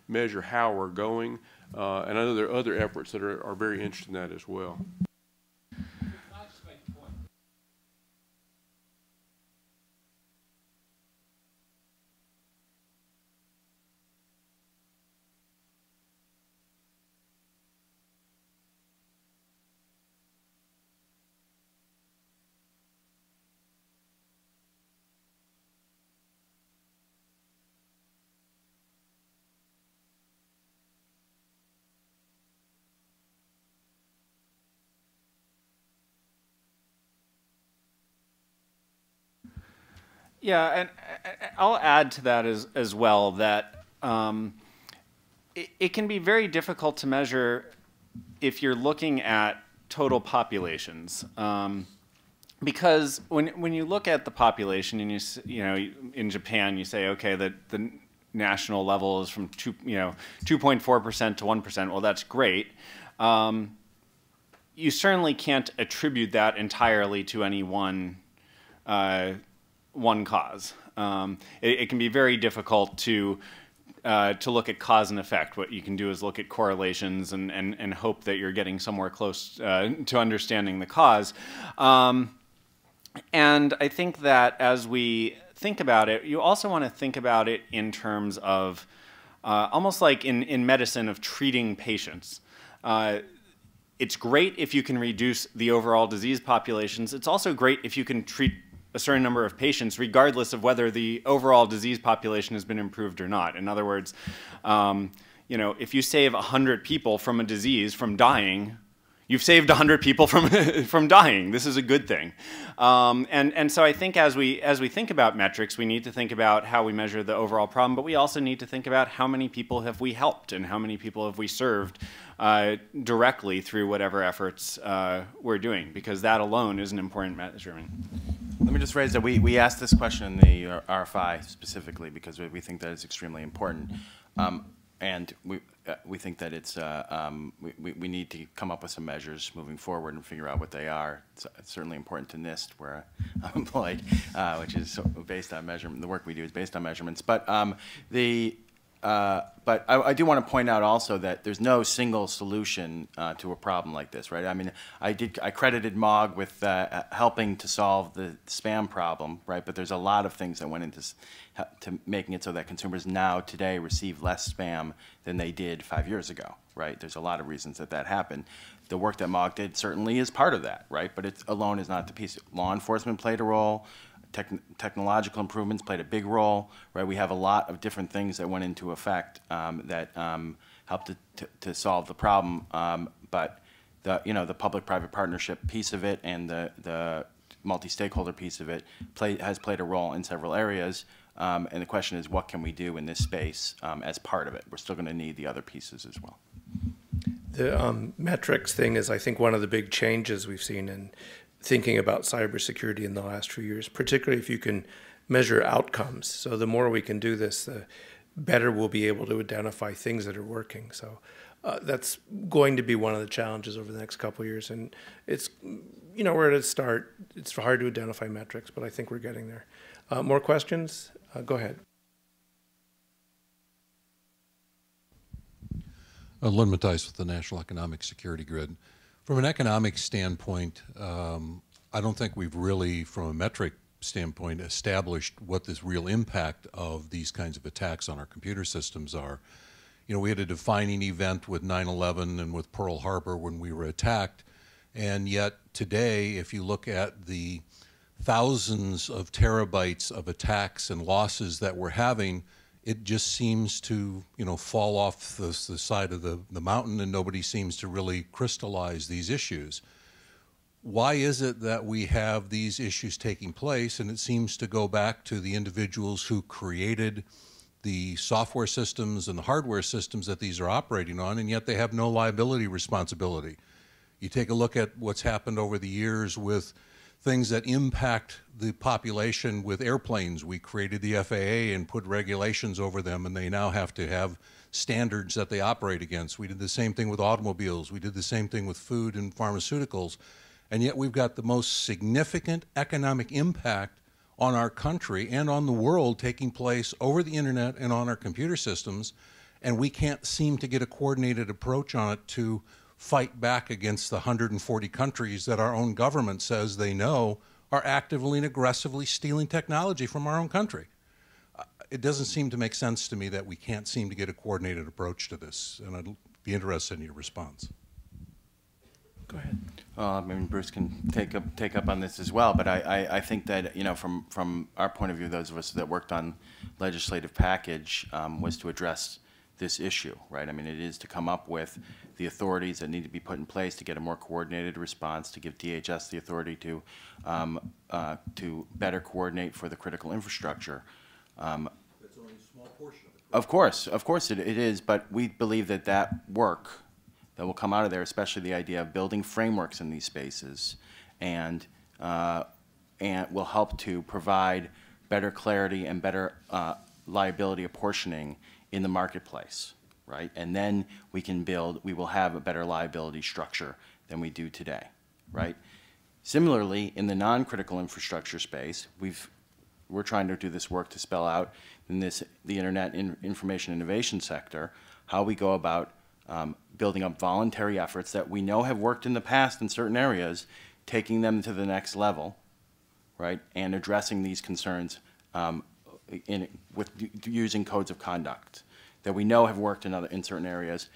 measure how we're going. And I know there are other efforts that are very interested in that as well. Yeah, and I'll add to that as well that it can be very difficult to measure if you're looking at total populations. Because when you look at the population and you know in Japan you say, okay, the national level is from 2.4% to 1%. Well, that's great. You certainly can't attribute that entirely to any one cause. It can be very difficult to to look at cause and effect. What you can do is look at correlations and hope that you're getting somewhere close to understanding the cause. And I think that as we think about it, you also want to think about it in terms of almost like in medicine of treating patients. It's great if you can reduce the overall disease populations. It's also great if you can treat a certain number of patients regardless of whether the overall disease population has been improved or not. In other words, you know, if you save 100 people from a disease, from dying, you've saved 100 people from dying. This is a good thing. And so I think as we think about metrics, we need to think about how we measure the overall problem, but we also need to think about how many people have we helped and how many people have we served directly through whatever efforts we're doing, because that alone is an important measurement. Let me just raise that we asked this question in the RFI specifically because we think that it's extremely important. And we think that it's we need to come up with some measures moving forward and figure out what they are. It's certainly important to NIST, where I'm employed, which is based on measurement. The work we do is based on measurements. But but I do want to point out also that there's no single solution to a problem like this, right? I mean, I credited MOG with helping to solve the spam problem, right? But there's a lot of things that went into to making it so that consumers now today receive less spam than they did 5 years ago, right? There's a lot of reasons that that happened. The work that MOG did certainly is part of that, right? But it alone is not the piece. Law enforcement played a role. Technological improvements played a big role, right? We have a lot of different things that went into effect that helped to solve the problem. But the public-private partnership piece of it and the multi-stakeholder piece of it has played a role in several areas. And the question is, what can we do in this space as part of it? We're still going to need the other pieces as well. The metrics thing is, I think, one of the big changes we've seen in thinking about cybersecurity in the last few years, particularly if you can measure outcomes. So the more we can do this, the better we'll be able to identify things that are working. So that's going to be one of the challenges over the next couple of years. And it's, we're at a start. It's hard to identify metrics, but I think we're getting there. More questions? Go ahead. Lynn Mattice with the National Economic Security Grid. From an economic standpoint, I don't think we've really, from a metric standpoint, established what this real impact of these kinds of attacks on our computer systems are. We had a defining event with 9/11 and with Pearl Harbor when we were attacked, and yet today, if you look at the thousands of terabytes of attacks and losses that we're having, it just seems to, fall off the side of the mountain, and nobody seems to really crystallize these issues. Why is it that we have these issues taking place? And it seems to go back to the individuals who created the software systems and the hardware systems that these are operating on, and yet they have no liability responsibility. You take a look at what's happened over the years with things that impact the population with airplanes. We created the FAA and put regulations over them, and they now have to have standards that they operate against. We did the same thing with automobiles. We did the same thing with food and pharmaceuticals. And yet we've got the most significant economic impact on our country and on the world taking place over the internet and on our computer systems, and we can't seem to get a coordinated approach on it to fight back against the 140 countries that our own government says they know are actively and aggressively stealing technology from our own country. It doesn't seem to make sense to me that we can't seem to get a coordinated approach to this, and I'd be interested in your response. Go ahead. I mean, Bruce can take up on this as well, but I think that, from our point of view, those of us that worked on legislative package was to address this issue, right? I mean, it is to come up with the authorities that need to be put in place to get a more coordinated response, to give DHS the authority to better coordinate for the critical infrastructure. That's only a small portion of it. Of course it is, but we believe that work that will come out of there, especially the idea of building frameworks in these spaces, and will help to provide better clarity and better liability apportioning in the marketplace, right? And then we will have a better liability structure than we do today, right? Similarly, in the non-critical infrastructure space, we've we're trying to do this work to spell out in the Internet Information Innovation sector how we go about building up voluntary efforts that we know have worked in the past in certain areas, taking them to the next level, right, and addressing these concerns with using codes of conduct that we know have worked in certain areas,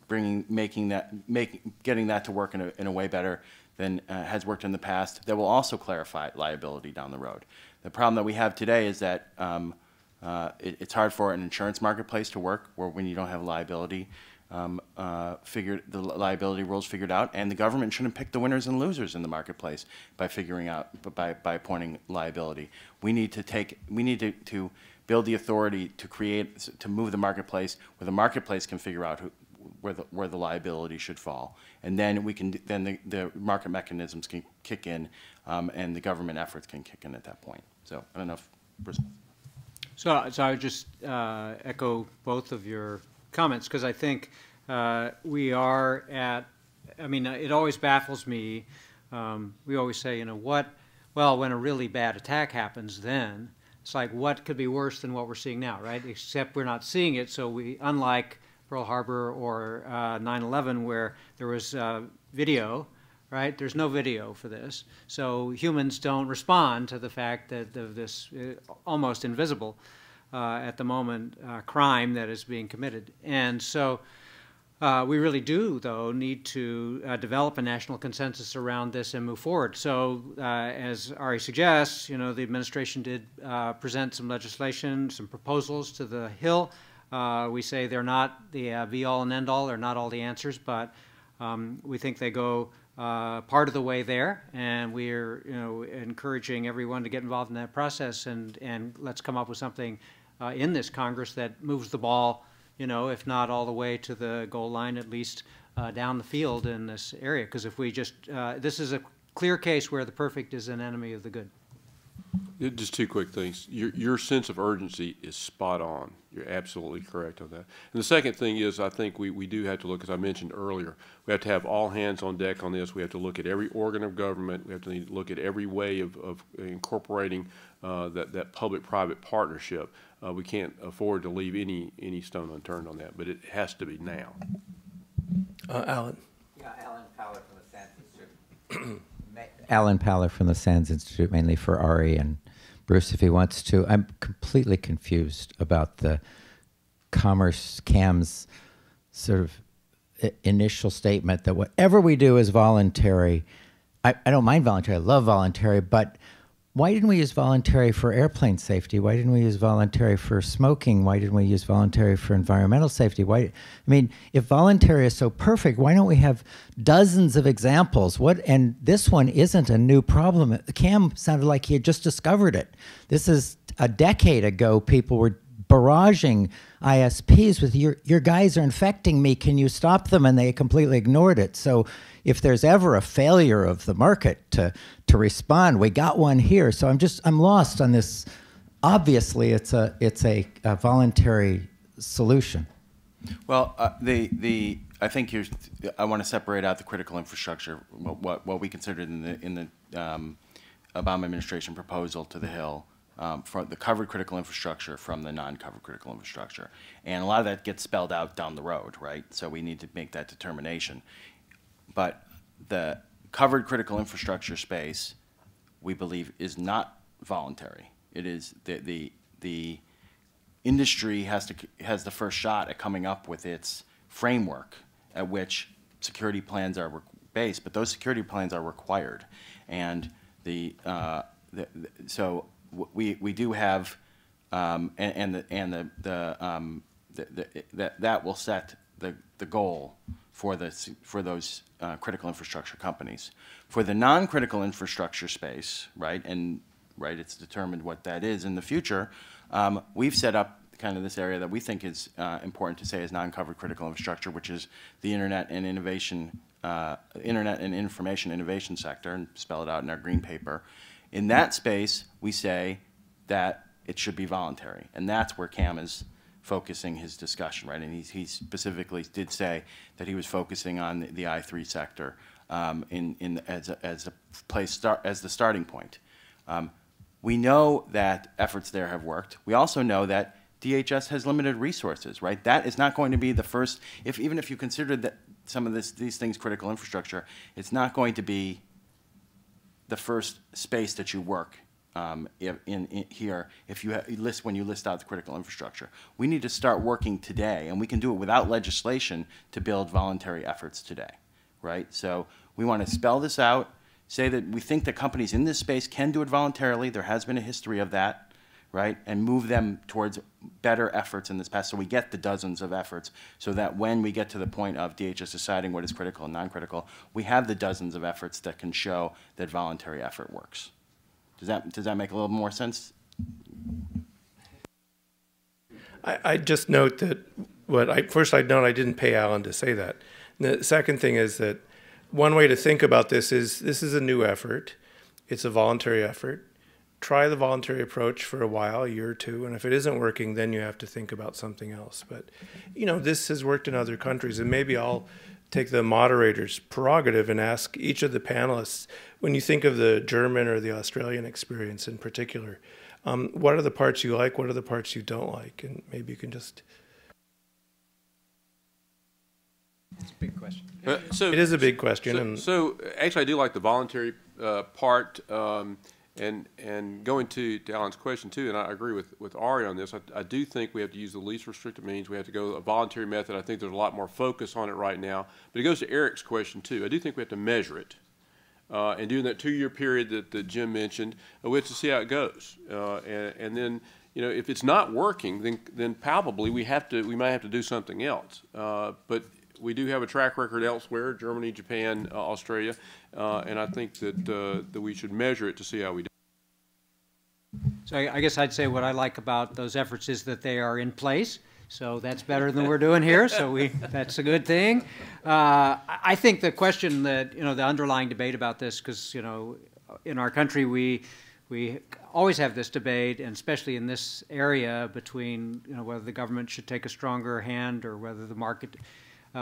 getting that to work in a way better than has worked in the past. That will also clarify liability down the road. The problem that we have today is that it's hard for an insurance marketplace to work when you don't have liability the liability rules figured out, and the government shouldn't pick the winners and losers in the marketplace by by appointing liability. We need to build the authority to move the marketplace where the marketplace can figure out where the liability should fall, and then the market mechanisms can kick in, and the government efforts can kick in at that point. So I don't know if. So I would just echo both of your comments, because I think we are at, I mean, it always baffles me. We always say, well, when a really bad attack happens, then it's like, what could be worse than what we're seeing now, right? Except we're not seeing it, so unlike Pearl Harbor or 9/11, where there was video, right? There's no video for this, so humans don't respond to the fact that this almost invisible at the moment crime that is being committed. And so we really do, though, need to develop a national consensus around this and move forward. So as Ari suggests, the administration did present some legislation, some proposals to the Hill. We say they're not the be-all and end-all, they're not all the answers, but we think they go part of the way there, and we're encouraging everyone to get involved in that process, and let's come up with something in this Congress that moves the ball, if not all the way to the goal line, at least down the field in this area. Because if we just, this is a clear case where the perfect is an enemy of the good. Just two quick things. Your sense of urgency is spot on. You're absolutely correct on that. And the second thing is, I think we do have to look, as I mentioned earlier, we have to have all hands on deck on this. We have to look at every organ of government. We have to look at every way of incorporating that public-private partnership. We can't afford to leave any stone unturned on that, but it has to be now. Alan. Yeah, Alan Power from the SANS Institute. Alan Paller from the SANS Institute, mainly for Ari and Bruce, if he wants to. I'm completely confused about the Commerce CAM's sort of initial statement that whatever we do is voluntary. I don't mind voluntary, I love voluntary, but why didn't we use voluntary for airplane safety? Why didn't we use voluntary for smoking? Why didn't we use voluntary for environmental safety? If voluntary is so perfect, why don't we have dozens of examples? And this one isn't a new problem. Cam sounded like he had just discovered it. This is a decade ago, people were barraging ISPs with, your guys are infecting me, can you stop them? And they completely ignored it. So if there's ever a failure of the market to respond, we got one here. So I'm lost on this. Obviously, it's a voluntary solution. Well, I think I want to separate out the critical infrastructure, what we considered in the Obama administration proposal to the Hill, for the covered critical infrastructure from the non-covered critical infrastructure. And a lot of that gets spelled out down the road, right? So we need to make that determination. But the covered critical infrastructure space, we believe, is not voluntary. It is the industry has the first shot at coming up with its framework at which security plans are based, but those security plans are required. And so we do have, that will set the goal for those critical infrastructure companies. For the non-critical infrastructure space, right, it's determined what that is in the future. We've set up kind of this area that we think is important to say is non-covered critical infrastructure, which is the Internet and Information Innovation sector, and spell it out in our green paper. In that space, we say that it should be voluntary, and that's where Cam is focusing his discussion, right? And he specifically did say that he was focusing on the I3 sector as the starting point. We know that efforts there have worked. We also know that DHS has limited resources, right? That is not going to be the first, even if you consider that some of these things critical infrastructure, it's not going to be the first space that you work in here if you when you list out the critical infrastructure. We need to start working today, and we can do it without legislation to build voluntary efforts today, right? So we want to spell this out, say that we think that companies in this space can do it voluntarily. There has been a history of that, right? And move them towards better efforts in this past so we get the dozens of efforts so that when we get to the point of DHS deciding what is critical and non-critical, we have the dozens of efforts that can show that voluntary effort works. Does that make a little more sense? I just note that first I'd note I didn't pay Alan to say that. And the second thing is that one way to think about this is a new effort. It's a voluntary effort. Try the voluntary approach for a while, a year or two, and if it isn't working, then you have to think about something else. But, you know, this has worked in other countries, and maybe I'll take the moderator's prerogative and ask each of the panelists, when you think of the German or the Australian experience in particular, what are the parts you like, what are the parts you don't like? And maybe you can just... It's a big question. It is a big question. So actually I do like the voluntary part, and going to Alan's question too, and I agree with Ari on this, I do think we have to use the least restrictive means. We have to go a voluntary method. I think there's a lot more focus on it right now. But it goes to Eric's question too. I do think we have to measure it. And during that 2-year period that Jim mentioned, we have to see how it goes. And then, you know, if it's not working, then probably we might have to do something else. But we do have a track record elsewhere, Germany, Japan, Australia, and I think that we should measure it to see how we do. So I guess I'd say what I like about those efforts is that they are in place. So that's better than we're doing here. So that's a good thing. I think the question that, you know, the underlying debate about this, because, you know, in our country we always have this debate, and especially in this area, between, you know, whether the government should take a stronger hand or whether the market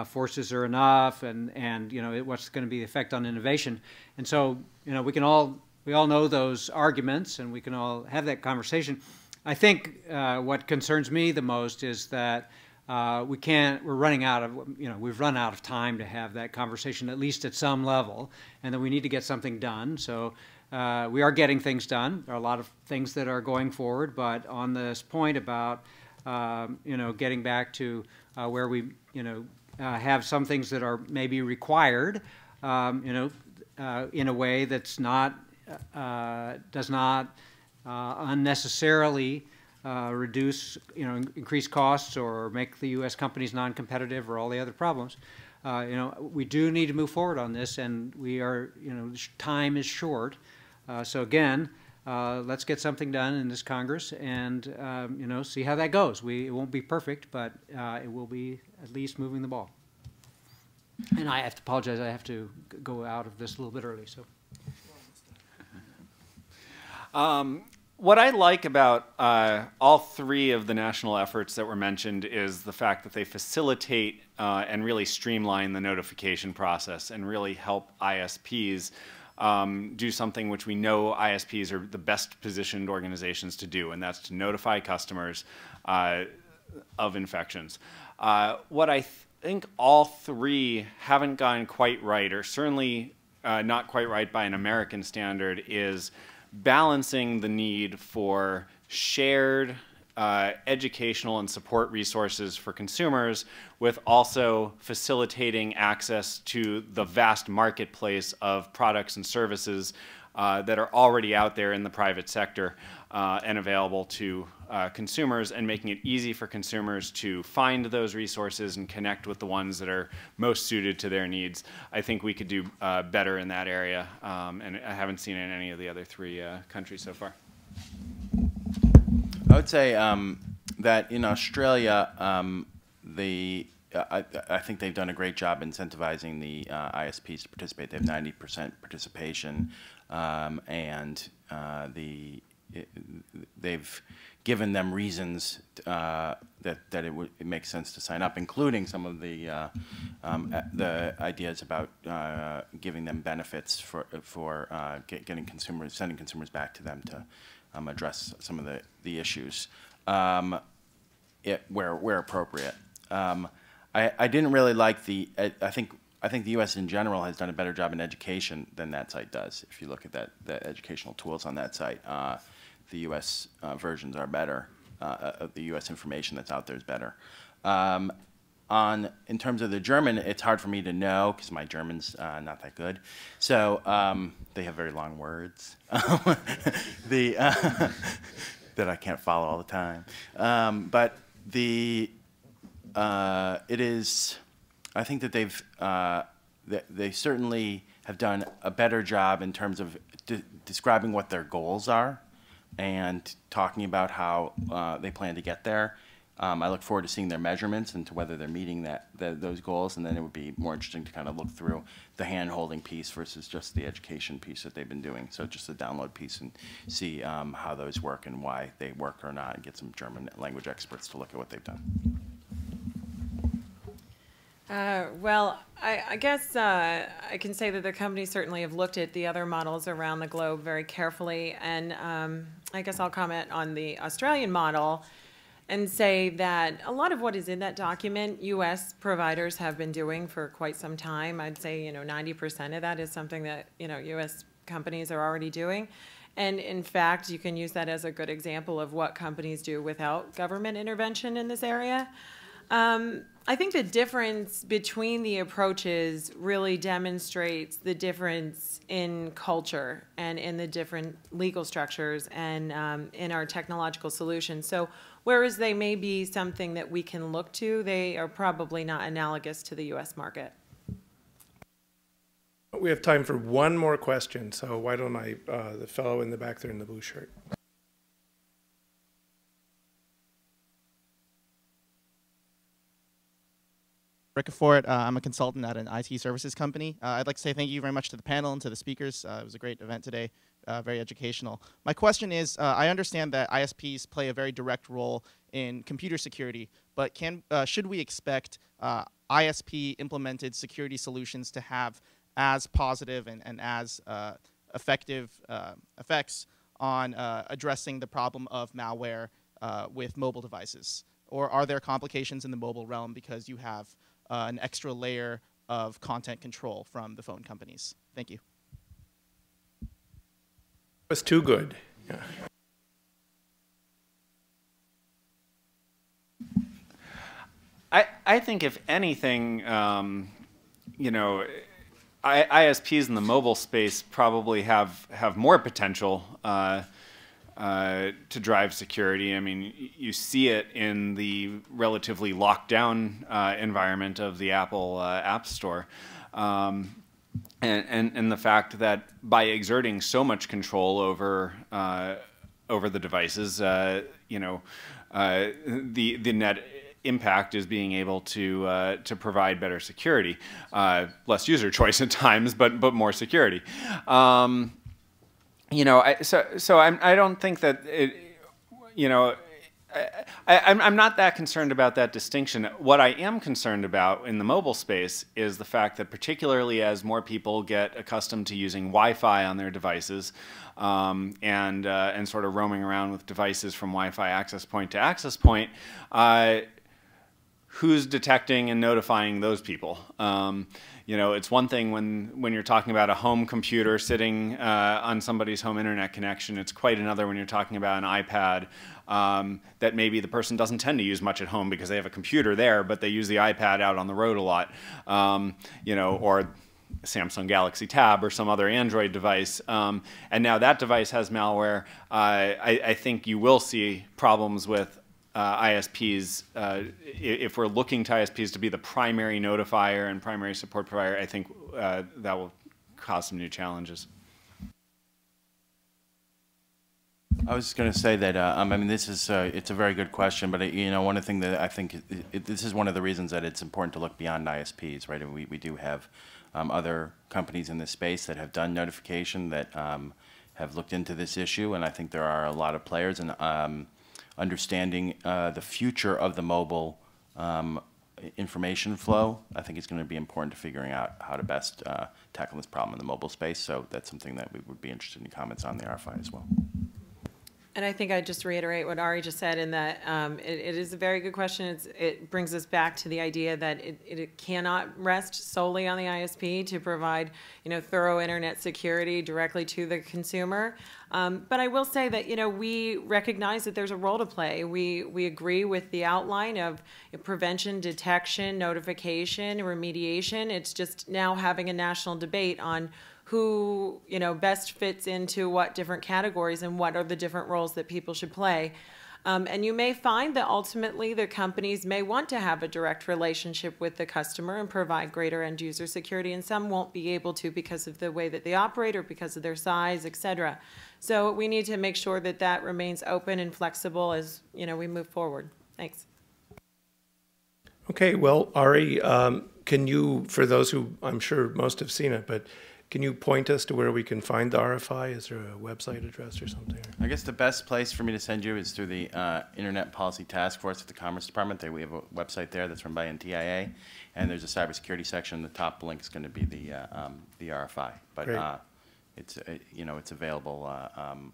forces are enough, and you know, what's going to be the effect on innovation. And so, you know, we all know those arguments, and we can all have that conversation. I think what concerns me the most is that we're running out of, you know, we've run out of time to have that conversation, at least at some level, and that we need to get something done. So we are getting things done. There are a lot of things that are going forward, but on this point about, you know, getting back to where we, you know, have some things that are maybe required, you know, in a way that's not, does not unnecessarily reduce, you know, increase costs or make the U.S. companies non-competitive or all the other problems. You know, we do need to move forward on this, and we are, you know, time is short. So again, let's get something done in this Congress, and you know, see how that goes. It won't be perfect, but it will be at least moving the ball. And I have to apologize. I have to go out of this a little bit early. So. What I like about all three of the national efforts that were mentioned is the fact that they facilitate and really streamline the notification process and really help ISPs do something which we know ISPs are the best positioned organizations to do, and that's to notify customers of infections. What I think all three haven't gone quite right, or certainly not quite right by an American standard, is balancing the need for shared educational and support resources for consumers with also facilitating access to the vast marketplace of products and services that are already out there in the private sector and available to consumers, and making it easy for consumers to find those resources and connect with the ones that are most suited to their needs. I think we could do better in that area, and I haven't seen it in any of the other three countries so far. I would say that in Australia, I think they've done a great job incentivizing the ISPs to participate. They have 90% participation, and they've given them reasons that it makes sense to sign up, including some of the ideas about giving them benefits for sending consumers back to them address some of the issues where appropriate. I didn't really like I think the U.S. in general has done a better job in education than that site does. If you look at the educational tools on that site, the U.S. versions are better. The U.S. information that's out there is better. In terms of the German, it's hard for me to know because my German's not that good. So they have very long words that I can't follow all the time. But it is, I think that they certainly have done a better job in terms of describing what their goals are and talking about how they plan to get there. I look forward to seeing their measurements and to whether they're meeting those goals, and then it would be more interesting to kind of look through the hand-holding piece versus just the education piece that they've been doing. So just the download piece and see how those work and why they work or not, and get some German language experts to look at what they've done. Well, I guess I can say that the companies certainly have looked at the other models around the globe very carefully, and I guess I'll comment on the Australian model and say that a lot of what is in that document, U.S. providers have been doing for quite some time. I'd say 90% of that is something that U.S. companies are already doing. And in fact, you can use that as a good example of what companies do without government intervention in this area. I think the difference between the approaches really demonstrates the difference in culture and in the different legal structures and in our technological solutions. So whereas they may be something that we can look to, they are probably not analogous to the U.S. market. We have time for one more question, so why don't the fellow in the back there in the blue shirt. Rickafort. I'm a consultant at an IT services company. I'd like to say thank you very much to the panel and to the speakers. It was a great event today, very educational. My question is, I understand that ISPs play a very direct role in computer security, but should we expect ISP implemented security solutions to have as positive and as effective effects on addressing the problem of malware with mobile devices? Or are there complications in the mobile realm because you have an extra layer of content control from the phone companies? Thank you. It was too good. Yeah. I think if anything, ISPs in the mobile space probably have more potential to drive security. I mean, you see it in the relatively locked down environment of the Apple App Store. And the fact that by exerting so much control over the devices, the net impact is being able to provide better security, less user choice at times, but more security. I don't think that I'm not that concerned about that distinction. What I am concerned about in the mobile space is the fact that particularly as more people get accustomed to using Wi-Fi on their devices and sort of roaming around with devices from Wi-Fi access point to access point, who's detecting and notifying those people? It's one thing when you're talking about a home computer sitting on somebody's home internet connection. It's quite another when you're talking about an iPad that maybe the person doesn't tend to use much at home because they have a computer there, but they use the iPad out on the road a lot, or Samsung Galaxy Tab or some other Android device. And now that device has malware. I think you will see problems with ISPs, if we're looking to ISPs to be the primary notifier and primary support provider, I think that will cause some new challenges. I was just going to say that I mean, this is it's a very good question, but one of the things that I think this is one of the reasons that it's important to look beyond ISPs, right? And we do have other companies in this space that have done notification that have looked into this issue, and I think there are a lot of players and. Understanding the future of the mobile information flow, I think it's going to be important to figuring out how to best tackle this problem in the mobile space. So that's something that we would be interested in comments on the RFI as well. And I think I'd just reiterate what Ari just said in that it is a very good question. It brings us back to the idea that it cannot rest solely on the ISP to provide, thorough internet security directly to the consumer. But I will say that, we recognize that there's a role to play. We agree with the outline of prevention, detection, notification, remediation. It's just now having a national debate on who best fits into what different categories and what are the different roles that people should play. And you may find that ultimately the companies may want to have a direct relationship with the customer and provide greater end user security, and some won't be able to because of the way that they operate or because of their size, et cetera. So we need to make sure that that remains open and flexible as we move forward. Thanks. Okay, well, Ari, can you, for those who I'm sure most have seen it, but can you point us to where we can find the RFI? Is there a website address or something? I guess the best place for me to send you is through the Internet Policy Task Force at the Commerce Department. We have a website there that's run by NTIA, and there's a cybersecurity section. The top link is going to be the RFI, but it's it's available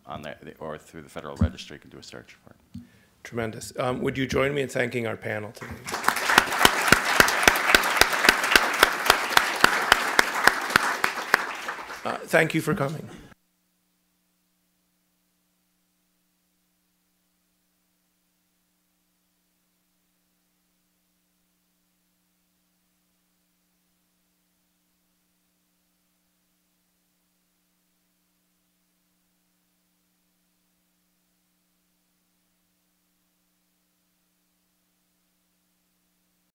on there or through the Federal Registry. You can do a search for it. Tremendous. Would you join me in thanking our panel today? Thank you for coming.